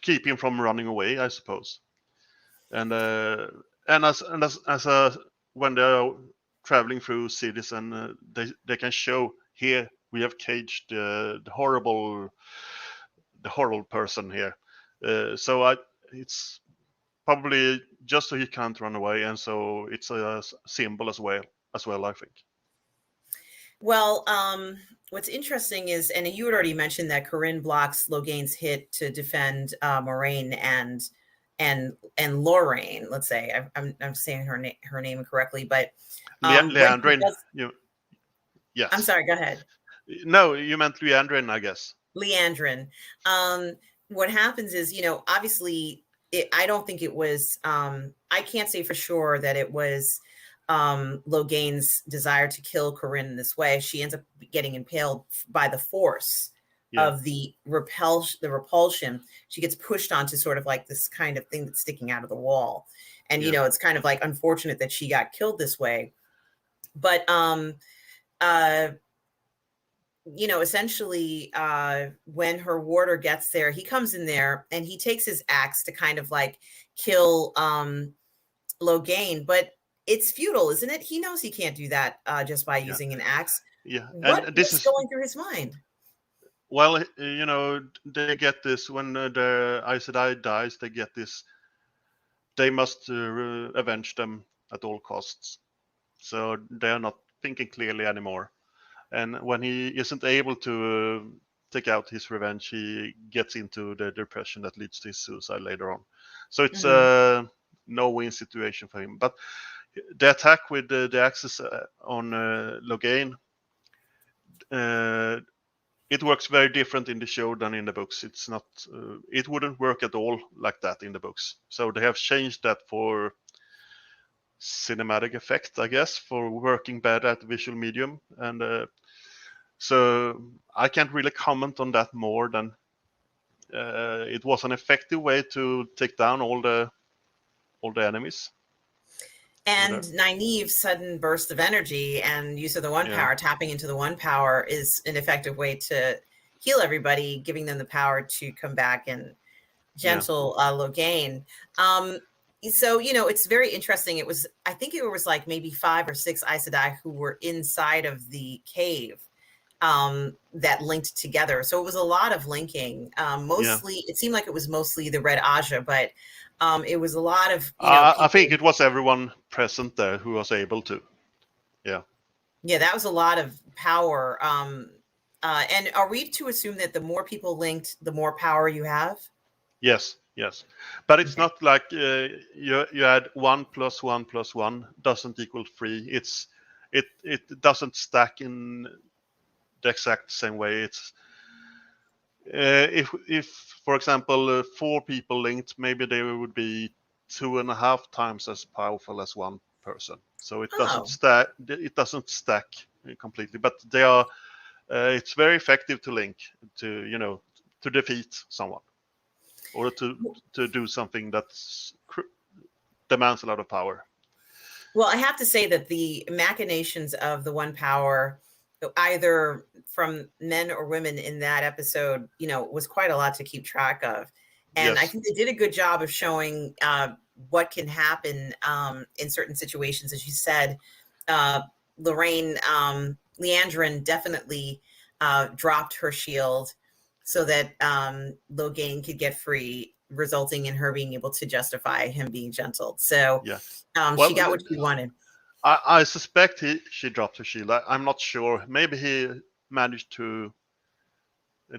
S2: keep him from running away, I suppose. And when they're traveling through cities and they can show, here we have caged the horrible person here. So it's probably just so he can't run away, and so it's a symbol as well, I think.
S1: Well, what's interesting is, and you had already mentioned that Corinne blocks Logain's hit to defend Moraine and Lorraine. Let's say I'm saying her name incorrectly, but
S2: Leandrine. Yes.
S1: I'm sorry. Go ahead.
S2: No, you meant Leandrine, I guess.
S1: Leandrine. What happens is, obviously, I don't think it was. I can't say for sure that it was Logain's desire to kill Corinne in this way. She ends up getting impaled by the force of the repulsion. She gets pushed onto sort of like this kind of thing that's sticking out of the wall. And, it's kind of like unfortunate that she got killed this way. But, essentially, when her warder gets there, he comes in there and he takes his axe to kind of like kill Logain, but it's futile, isn't it? He knows he can't do that just by using an axe.
S2: Yeah.
S1: What's going through his mind?
S2: Well, they get this when the Aes Sedai dies. They get this. They must avenge them at all costs. So they are not thinking clearly anymore. And when he isn't able to take out his revenge, he gets into the depression that leads to his suicide later on. So it's a no-win situation for him. But the attack with the axes on Logain, it works very different in the show than in the books. It's not. It wouldn't work at all like that in the books. So they have changed that for cinematic effect, I guess, for working better at visual medium. And so I can't really comment on that more than it was an effective way to take down all the enemies.
S1: And Nynaeve's sudden burst of energy and use of the one power, tapping into the one power, is an effective way to heal everybody, giving them the power to come back and gentle Logain. So, it's very interesting. I think it was like maybe 5 or 6 Aes Sedai who were inside of the cave that linked together. So it was a lot of linking. It seemed like it was mostly the Red Aja, but it was a lot of,
S2: I think it was everyone present there who was able to. Yeah,
S1: that was a lot of power. And are we to assume that the more people linked, the more power you have?
S2: Yes. But it's not like you add 1 + 1 + 1 doesn't equal 3. It doesn't stack in the exact same way. It's if for example 4 people linked, maybe they would be 2.5 times as powerful as one person. So it doesn't stack. It doesn't stack completely, but they are. It's very effective to link to to defeat someone or to do something that demands a lot of power.
S1: Well, I have to say that the machinations of the one power, either from men or women in that episode, was quite a lot to keep track of. And I think they did a good job of showing what can happen in certain situations. As you said, Leandrine definitely dropped her shield so that Logain could get free, resulting in her being able to justify him being gentled. So she got what she wanted.
S2: I suspect she dropped her shield. I'm not sure. Maybe he managed to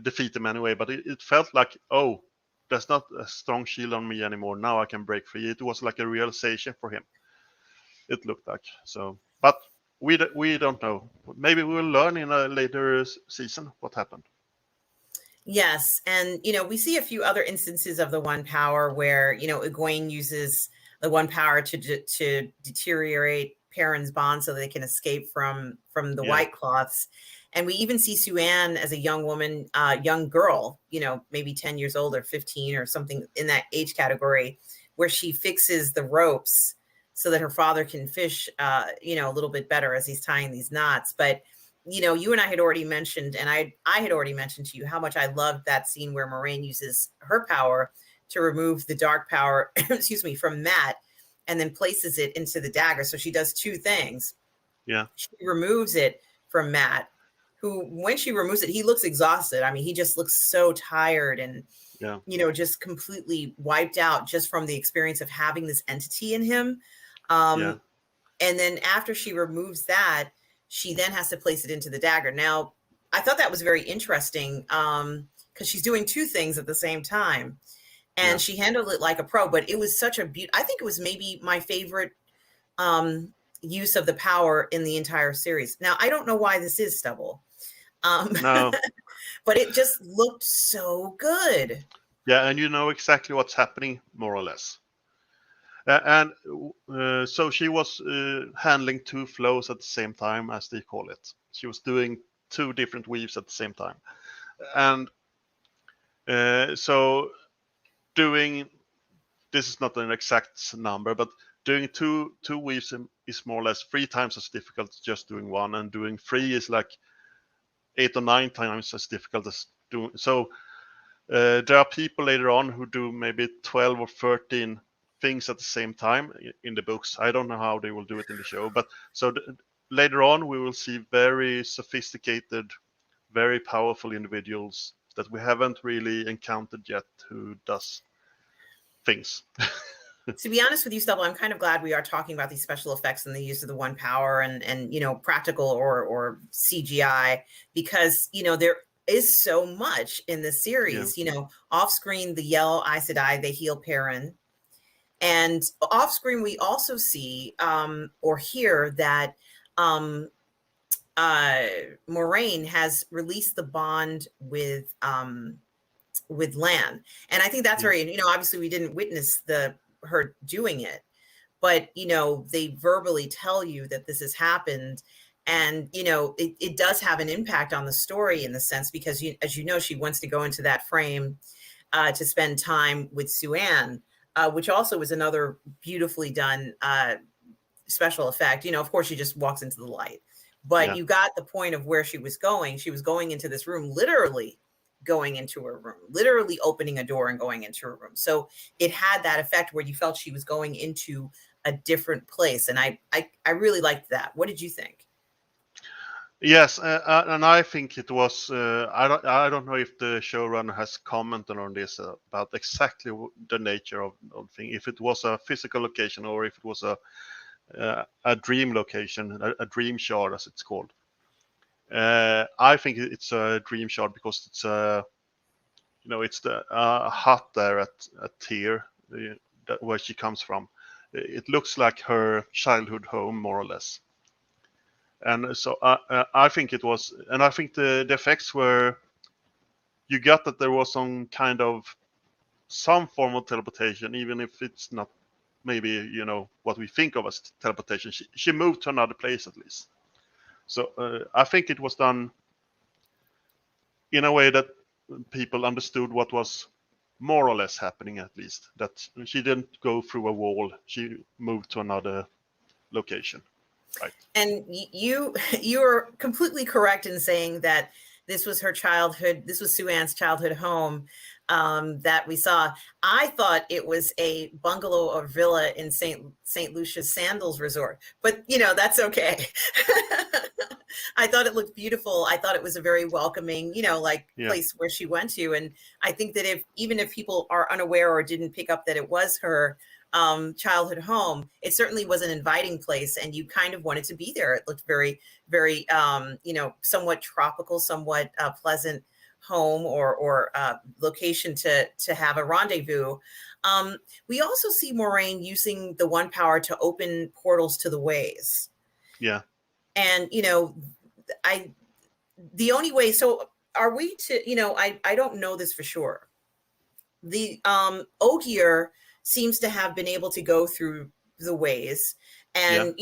S2: defeat him anyway. But it felt like, oh, there's not a strong shield on me anymore. Now I can break free. It was like a realization for him. It looked like so, but we don't know. Maybe we'll learn in a later season what happened.
S1: Yes, and we see a few other instances of the one power where Egwene uses the one power to deteriorate Perrin's bond so they can escape from the White Cloths. And we even see Sue-Ann as a young woman, young girl, maybe 10 years old or 15 or something in that age category, where she fixes the ropes so that her father can fish, a little bit better as he's tying these knots. But you and I had already mentioned, and I had already mentioned to you how much I loved that scene where Moiraine uses her power to remove the dark power, excuse me, from Mat, and then places it into the dagger. So she does two things.
S2: Yeah.
S1: She removes it from Mat, who, when she removes it, he looks exhausted. I mean, he just looks so tired and, just completely wiped out just from the experience of having this entity in him. And then after she removes that, she then has to place it into the dagger. Now, I thought that was very interesting because she's doing two things at the same time. And she handled it like a pro, but it was such a I think it was maybe my favorite use of the power in the entire series. Now, I don't know why this is, Stubble.
S2: No.
S1: But it just looked so good.
S2: Yeah, and you know exactly what's happening, more or less. So she was handling two flows at the same time, as they call it. She was doing two different weaves at the same time. And so doing, this is not an exact number, but doing two weaves is more or less 3 times as difficult as just doing one, and doing 3 is like 8 or 9 times as difficult as doing. So there are people later on who do maybe 12 or 13 things at the same time in the books. I don't know how they will do it in the show, but so later on we will see very sophisticated, very powerful individuals that we haven't really encountered yet who does things.
S1: To be honest with you, Stubble, I'm kind of glad we are talking about these special effects and the use of the one power and practical or CGI, because there is so much in the series. Off screen, the yellow Aes Sedai, they heal Perrin. And off screen, we also see or hear that Moiraine has released the bond with Lan. And I think that's very, obviously we didn't witness her doing it, but they verbally tell you that this has happened. And it does have an impact on the story in the sense, because as she wants to go into that frame to spend time with Sue-Ann, which also was another beautifully done special effect. Of course, she just walks into the light, but you got the point of where she was going. She was going into this room, literally going into her room, literally opening a door and going into her room. So it had that effect where you felt she was going into a different place. And I really liked that. What did you think?
S2: Yes, and I think it was. I don't know if the showrunner has commented on this about exactly the nature of the thing. If it was a physical location or if it was a dream location, a dream shard as it's called. I think it's a dream shard because it's it's the hut there at Tyr, where she comes from. It looks like her childhood home, more or less. And so I think it was, and I think the effects were, you got that there was some form of teleportation, even if it's not maybe what we think of as teleportation. She moved to another place at least. So I think it was done in a way that people understood what was more or less happening, at least. That she didn't go through a wall; she moved to another location. Right.
S1: And you're completely correct in saying that this was her childhood. This was Sue-Ann's childhood home that we saw. I thought it was a bungalow or villa in St. Lucia's Sandals Resort, but that's okay. I thought it looked beautiful. I thought it was a very welcoming, place where she went to. And I think that even if people are unaware or didn't pick up that it was her childhood home, it certainly was an inviting place, and you kind of wanted to be there. It looked very, very, somewhat tropical, somewhat pleasant home or location to have a rendezvous. We also see Moraine using the one power to open portals to the ways.
S2: Yeah.
S1: And the only way. So are we to? I don't know this for sure. The Ogier seems to have been able to go through the ways, and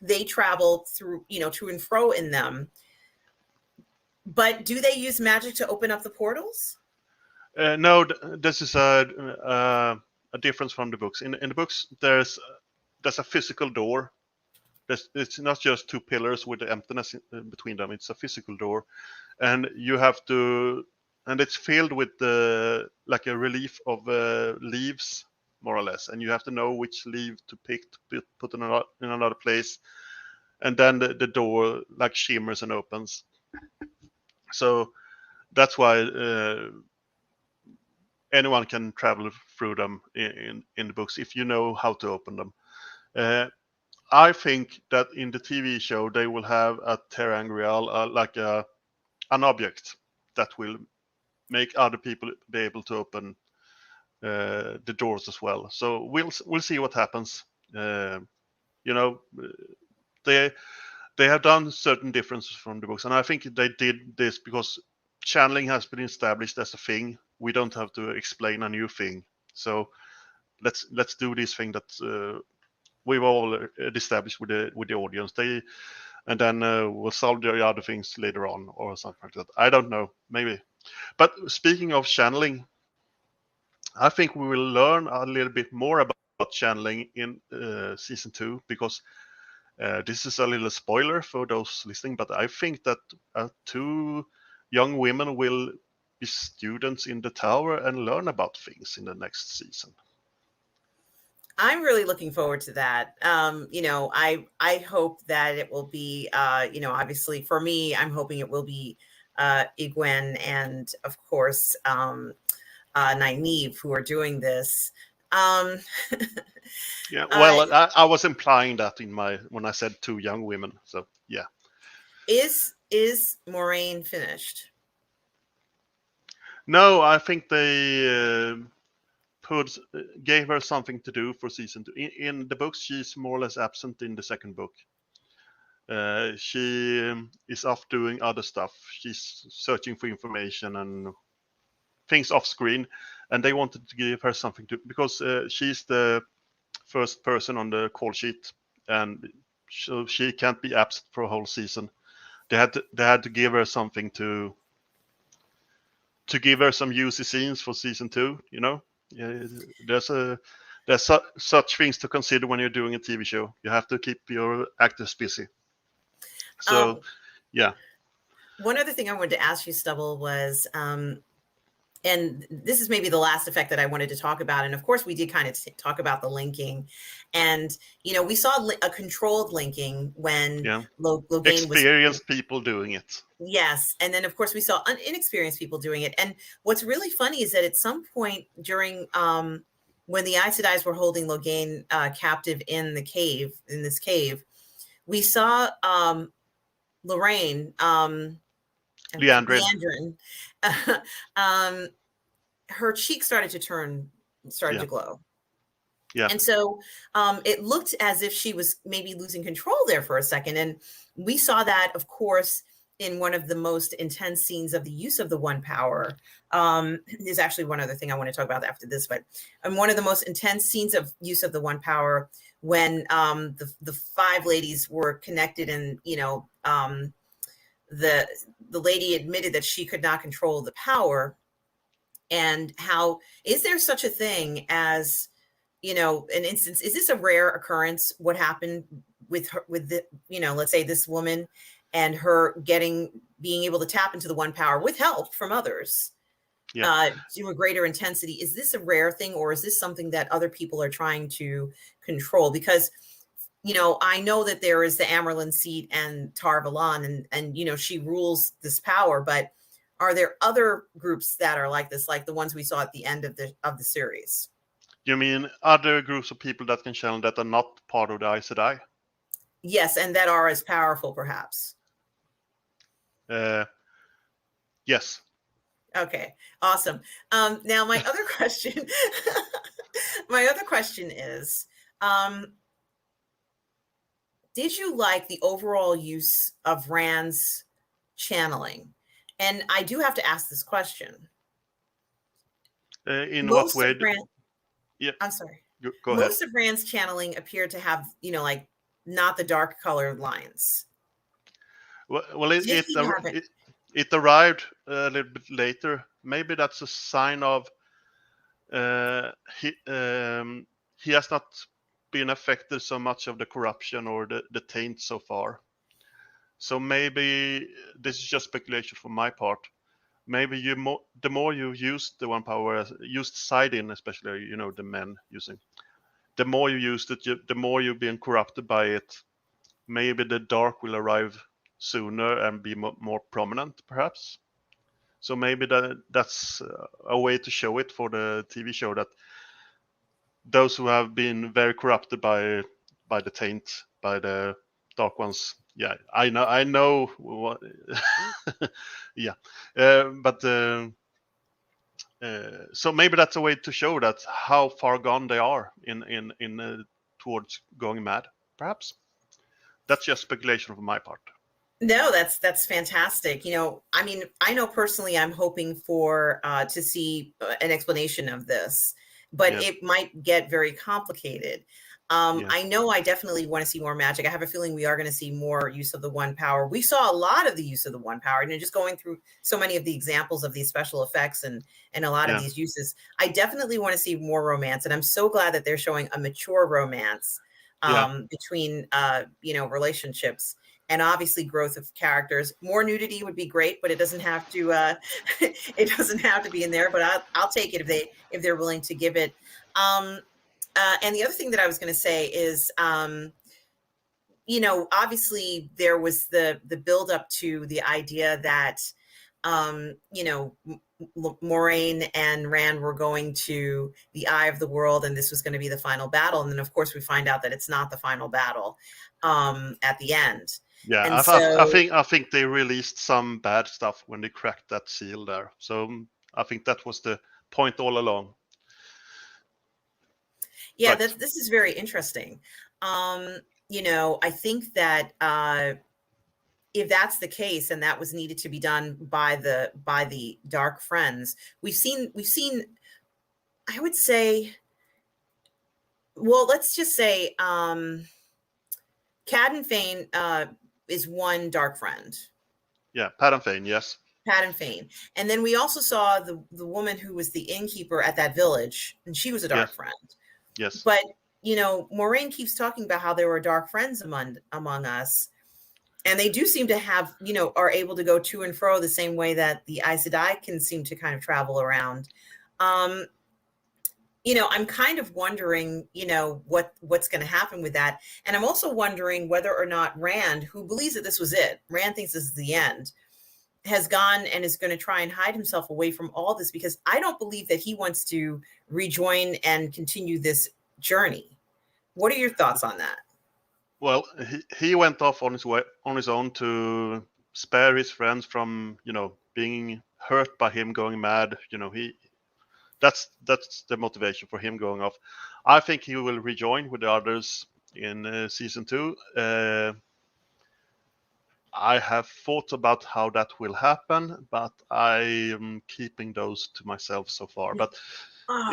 S1: they travel through to and fro in them. But do they use magic to open up the portals?
S2: No, this is a difference from the books. In the books, there's a physical door. It's not just two pillars with the emptiness between them. It's a physical door, and you have to, and it's filled with like a relief of leaves, more or less, and you have to know which leaf to pick to put in another place, and then the door like shimmers and opens. So that's why anyone can travel through them in the books if you know how to open them. I think that in the TV show they will have a terangrial, like an object that will make other people be able to open the doors as well. So we'll see what happens. They have done certain differences from the books, and I think they did this because channeling has been established as a thing. We don't have to explain a new thing. So let's do this thing that we've all established with the audience. And then we'll solve the other things later on or something like that. I don't know, maybe. But speaking of channeling, I think we will learn a little bit more about channeling in season 2, because this is a little spoiler for those listening, but I think that 2 young women will be students in the tower and learn about things in the next season.
S1: I'm really looking forward to that. I hope that it will be, obviously for me, I'm hoping it will be Egwene and of course Nynaeve who are doing this.
S2: Yeah, well, I was implying that when I said 2 young women. So yeah.
S1: Is Moraine finished?
S2: No, I think they gave her something to do for season 2. In the books, she's more or less absent in the second book. She is off doing other stuff. She's searching for information and things off screen, and they wanted to give her something to, because she's the first person on the call sheet, and so she can't be absent for a whole season. They had to give her something to give her some juicy scenes for season 2. Yeah, there's such things to consider when you're doing a TV show. You have to keep your actors busy. So, yeah.
S1: One other thing I wanted to ask you, Stubble, was, and this is maybe the last effect that I wanted to talk about. And of course, we did kind of talk about the linking. And, we saw a controlled linking when Logain
S2: experienced people doing it.
S1: Yes. And then, of course, we saw inexperienced people doing it. And what's really funny is that at some point during when the Aes Sedai were holding Logain captive in this cave, we saw Lorraine,
S2: Leandrin.
S1: Her cheek started to glow.
S2: Yeah.
S1: And so it looked as if she was maybe losing control there for a second. And we saw that, of course, in one of the most intense scenes of the use of the one power. There's actually one other thing I want to talk about after this, but one of the most intense scenes of use of the one power, when the 5 ladies were connected, and the lady admitted that she could not control the power. And how is there such a thing as an instance? Is this a rare occurrence? What happened with her, let's say this woman, and her being able to tap into the one power with help from others to a greater intensity? Is this a rare thing, or is this something that other people are trying to control? Because, I know that there is the Amerlin seat and Tar Valon, and she rules this power, but are there other groups that are like this, like the ones we saw at the end of the series?
S2: You mean other groups of people that can channel that are not part of the Aes Sedai?
S1: Yes, and that are as powerful, perhaps.
S2: Yes.
S1: Okay, awesome. Now my other question, my other question is, did you like the overall use of Rand's channeling? And I do have to ask this question.
S2: In what
S1: Most
S2: way?
S1: of Rand,
S2: Yeah.
S1: I'm sorry.
S2: Go ahead.
S1: Most of Rand's channeling appeared to have, like not the dark colored lines.
S2: Well,
S1: Did he have it?
S2: it arrived a little bit later. Maybe that's a sign of uh, he he has not been affected so much of the corruption or the taint so far. So maybe this is just speculation from my part. Maybe the more you use the one power, used side in, especially the men using, the more you use it, the more you're being corrupted by it. Maybe the dark will arrive sooner and be more prominent, perhaps. So maybe that's a way to show it for the TV show, that those who have been very corrupted by the taint, by the dark ones. Yeah, I know what. Yeah, but so maybe that's a way to show that how far gone they are in towards going mad. Perhaps that's just speculation from my part.
S1: No, that's fantastic. I mean, I know personally I'm hoping for to see an explanation of this, but
S2: Yeah,
S1: it might get very complicated.
S2: yeah,
S1: I know I definitely want to see more magic. I have a feeling we are going to see more use of the one power. We saw a lot of the use of the one power, just going through so many of the examples of these special effects and a lot of
S2: yeah,
S1: these uses. I definitely want to see more romance, and I'm so glad that they're showing a mature romance
S2: yeah.
S1: between relationships, and obviously growth of characters. More nudity would be great, but it doesn't have to it doesn't have to be in there, but I'll take it if they're willing to give it. And the other thing that I was going to say is obviously there was the build up to the idea that Moraine and Rand were going to the Eye of the World, and this was going to be the final battle. And then, of course, we find out that it's not the final battle at the end.
S2: Yeah,
S1: And
S2: I
S1: so,
S2: think they released some bad stuff when they cracked that seal there. So I think that was the point all along.
S1: yeah,
S2: Right.
S1: this is very interesting. I think that if that's the case, and that was needed to be done by the Dark Friends, we've seen. I would say, well, let's just say, Cad Fane is one Dark Friend.
S2: Yeah, Pat and Fane, yes.
S1: Pat Fane, and then we also saw the woman who was the innkeeper at that village, and she was a Dark
S2: Yes,
S1: Friend.
S2: yes.
S1: But Moraine keeps talking about how there were dark friends among us, and they do seem to have, are able to go to and fro the same way that the Aes Sedai can seem to kind of travel around. I'm kind of wondering, what's going to happen with that. And I'm also wondering whether or not Rand, who believes that this was it, Rand thinks this is the end, has gone and is going to try and hide himself away from all this, because I don't believe that he wants to rejoin and continue this journey. What are your thoughts on that?
S2: Well, he went off on his own to spare his friends from being hurt by him going mad. That's the motivation for him going off. I think he will rejoin with the others in season 2. I have thought about how that will happen, but I am keeping those to myself so far. But
S1: Oh,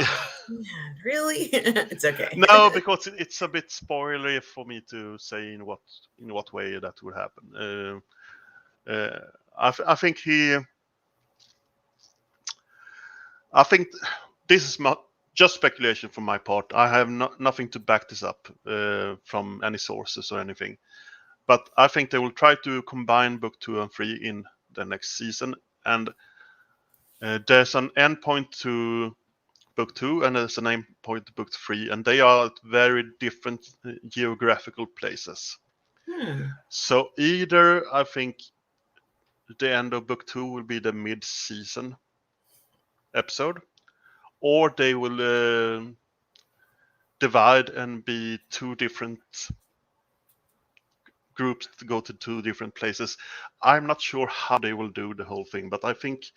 S1: man, really? It's okay.
S2: no, because it's a bit spoilery for me to say in what way that will happen. I think I think this is just speculation from my part. I have nothing to back this up from any sources or anything. But I think they will try to combine book 2 and 3 in the next season. And there's an end point to book 2 and there's an end point to book 3. And they are at very different geographical places. So either I think the end of book 2 will be the mid-season episode, or they will divide and be two different groups to go to 2 different places. I'm not sure how they will do the whole thing, but I think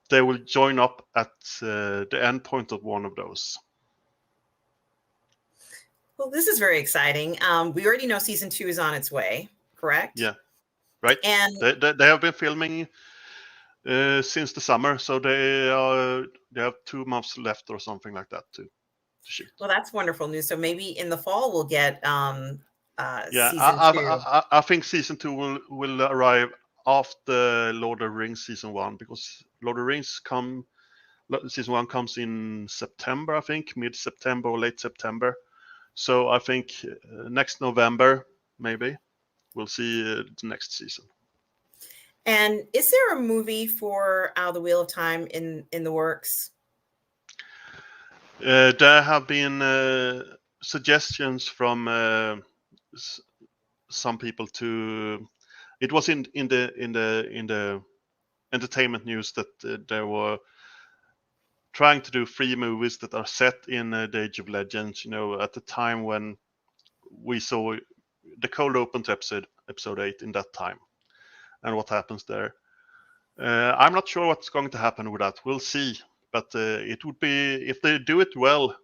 S2: they will join up at the end point of one of those.
S1: Well, this is very exciting. We already know season 2 is on its way, correct?
S2: Yeah, right.
S1: And
S2: they have been filming since the summer, so they have 2 months left or something like that to shoot.
S1: well, that's wonderful news. So maybe in the fall we'll get
S2: Yeah,
S1: season 2.
S2: I think season 2 will arrive after Lord of the Rings season 1, because Lord of the Rings season 1 comes in September, I think, mid-September or late September. So I think next November maybe we'll see the next season.
S1: And is there a movie for The Wheel of Time in the works?
S2: There have been suggestions from some people to. It was in the entertainment news that they were trying to do 3 movies that are set in the Age of Legends. At the time when we saw the cold open to episode 8 in that time, and what happens there. I'm not sure what's going to happen with that. We'll see. But it would be, if they do it well,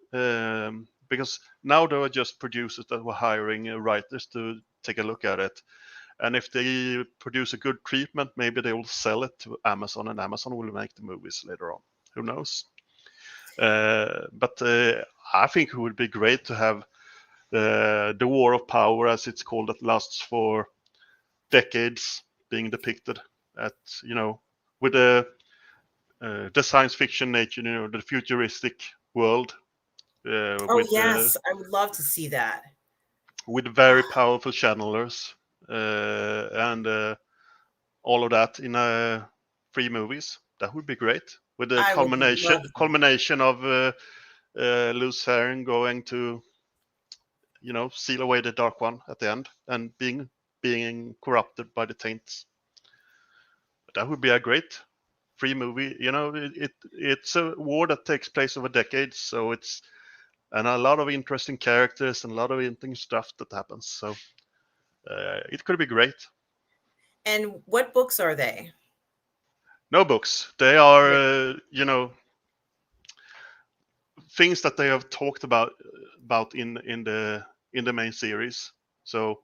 S2: because now there are just producers that were hiring writers to take a look at it. And if they produce a good treatment, maybe they will sell it to Amazon, and Amazon will make the movies later on. Who knows? But I think it would be great to have the War of Power, as it's called, that lasts for decades, being depicted at, with the science fiction nature, the futuristic world.
S1: Yes, I would love to see that.
S2: With very powerful channelers and all of that in 3 movies. That would be great. With the culmination of Luz Saren going to, seal away the Dark One at the end and being corrupted by the taints. That would be a great 3 movie. It's a war that takes place over decades, so and a lot of interesting characters and a lot of interesting stuff that happens. So it could be great.
S1: And what books are they?
S2: No books. They are, things that they have talked about in the main series. So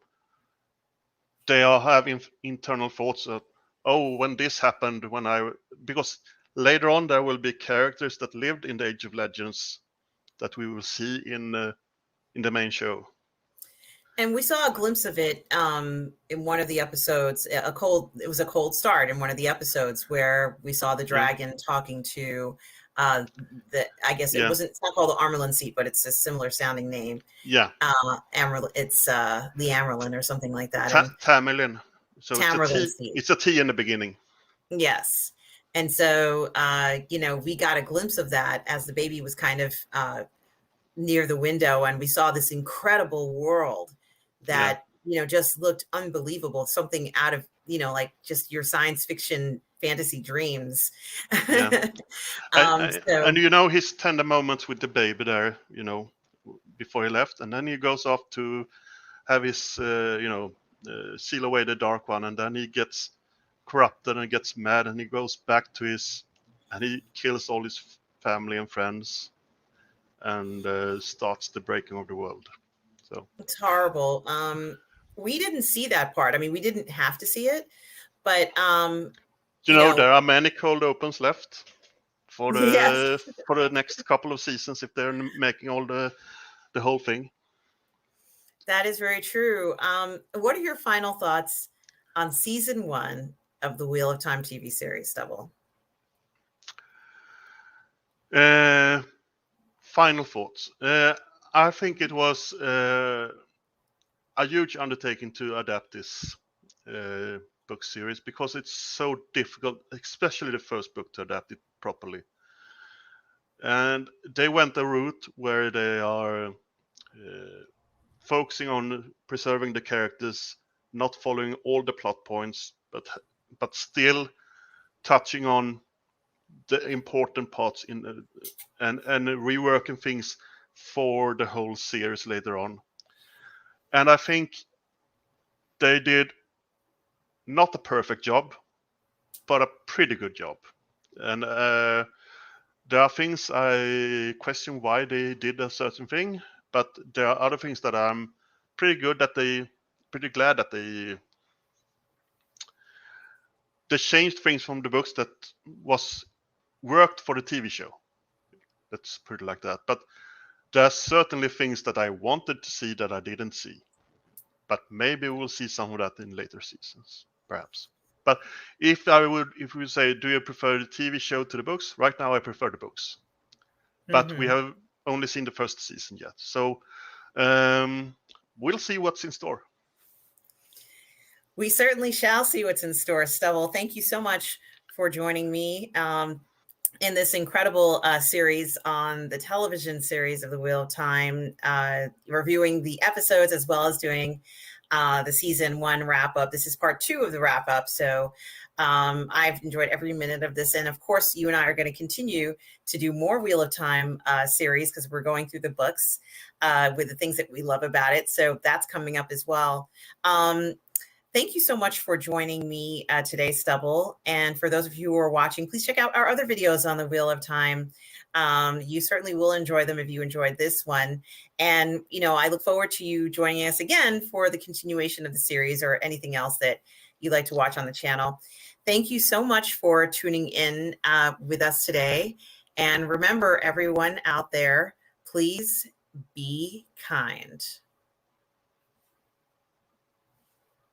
S2: they are having internal thoughts of, when this happened, because later on there will be characters that lived in the Age of Legends that we will see in the main show.
S1: And we saw a glimpse of it in one of the episodes. It was a cold start in one of the episodes where we saw the dragon talking to I guess it's not called the Amerlin seat, but it's a similar sounding name.
S2: Yeah.
S1: It's the Amerlin or something like that.
S2: Tamerlin. So it's a T in the beginning.
S1: Yes. And so, we got a glimpse of that as the baby was kind of near the window, and we saw this incredible world that, just looked unbelievable. Something out of, like just your science fiction fantasy dreams.
S2: Yeah. And his tender moments with the baby there, before he left, and then he goes off to have his, seal away the Dark One, and then he gets corrupted and gets mad, and he goes back to and he kills all his family and friends, and starts the breaking of the world. So
S1: it's horrible. We didn't see that part. I mean, we didn't have to see it, but
S2: there are many cold opens left for the next couple of seasons if they're making all the whole thing.
S1: That is very true. What are your final thoughts on season 1 of the Wheel of Time TV series, Stubble?
S2: Final thoughts. I think it was a huge undertaking to adapt this book series, because it's so difficult, especially the first book, to adapt it properly. And they went a route where they are focusing on preserving the characters, not following all the plot points, but still touching on the important parts and reworking things for the whole series later on. And I think they did not a perfect job, but a pretty good job. And there are things I question why they did a certain thing, but there are other things that I'm pretty glad that they changed things from the books that worked for the TV show. Let's put it like that. But there are certainly things that I wanted to see that I didn't see. But maybe we'll see some of that in later seasons, perhaps. But if we say, do you prefer the TV show to the books? Right now, I prefer the books. But we have only seen the first season yet. So we'll see what's in store.
S1: We certainly shall see what's in store. Stubble, thank you so much for joining me in this incredible series on the television series of The Wheel of Time, reviewing the episodes as well as doing the season 1 wrap up. This is part 2 of the wrap up. So I've enjoyed every minute of this. And of course, you and I are going to continue to do more Wheel of Time series because we're going through the books with the things that we love about it. So that's coming up as well. Thank you so much for joining me today, Stubble. And for those of you who are watching, please check out our other videos on the Wheel of Time. You certainly will enjoy them if you enjoyed this one. And, you know, I look forward to you joining us again for the continuation of the series or anything else that you'd like to watch on the channel. Thank you so much for tuning in with us today. And remember, everyone out there, please be kind.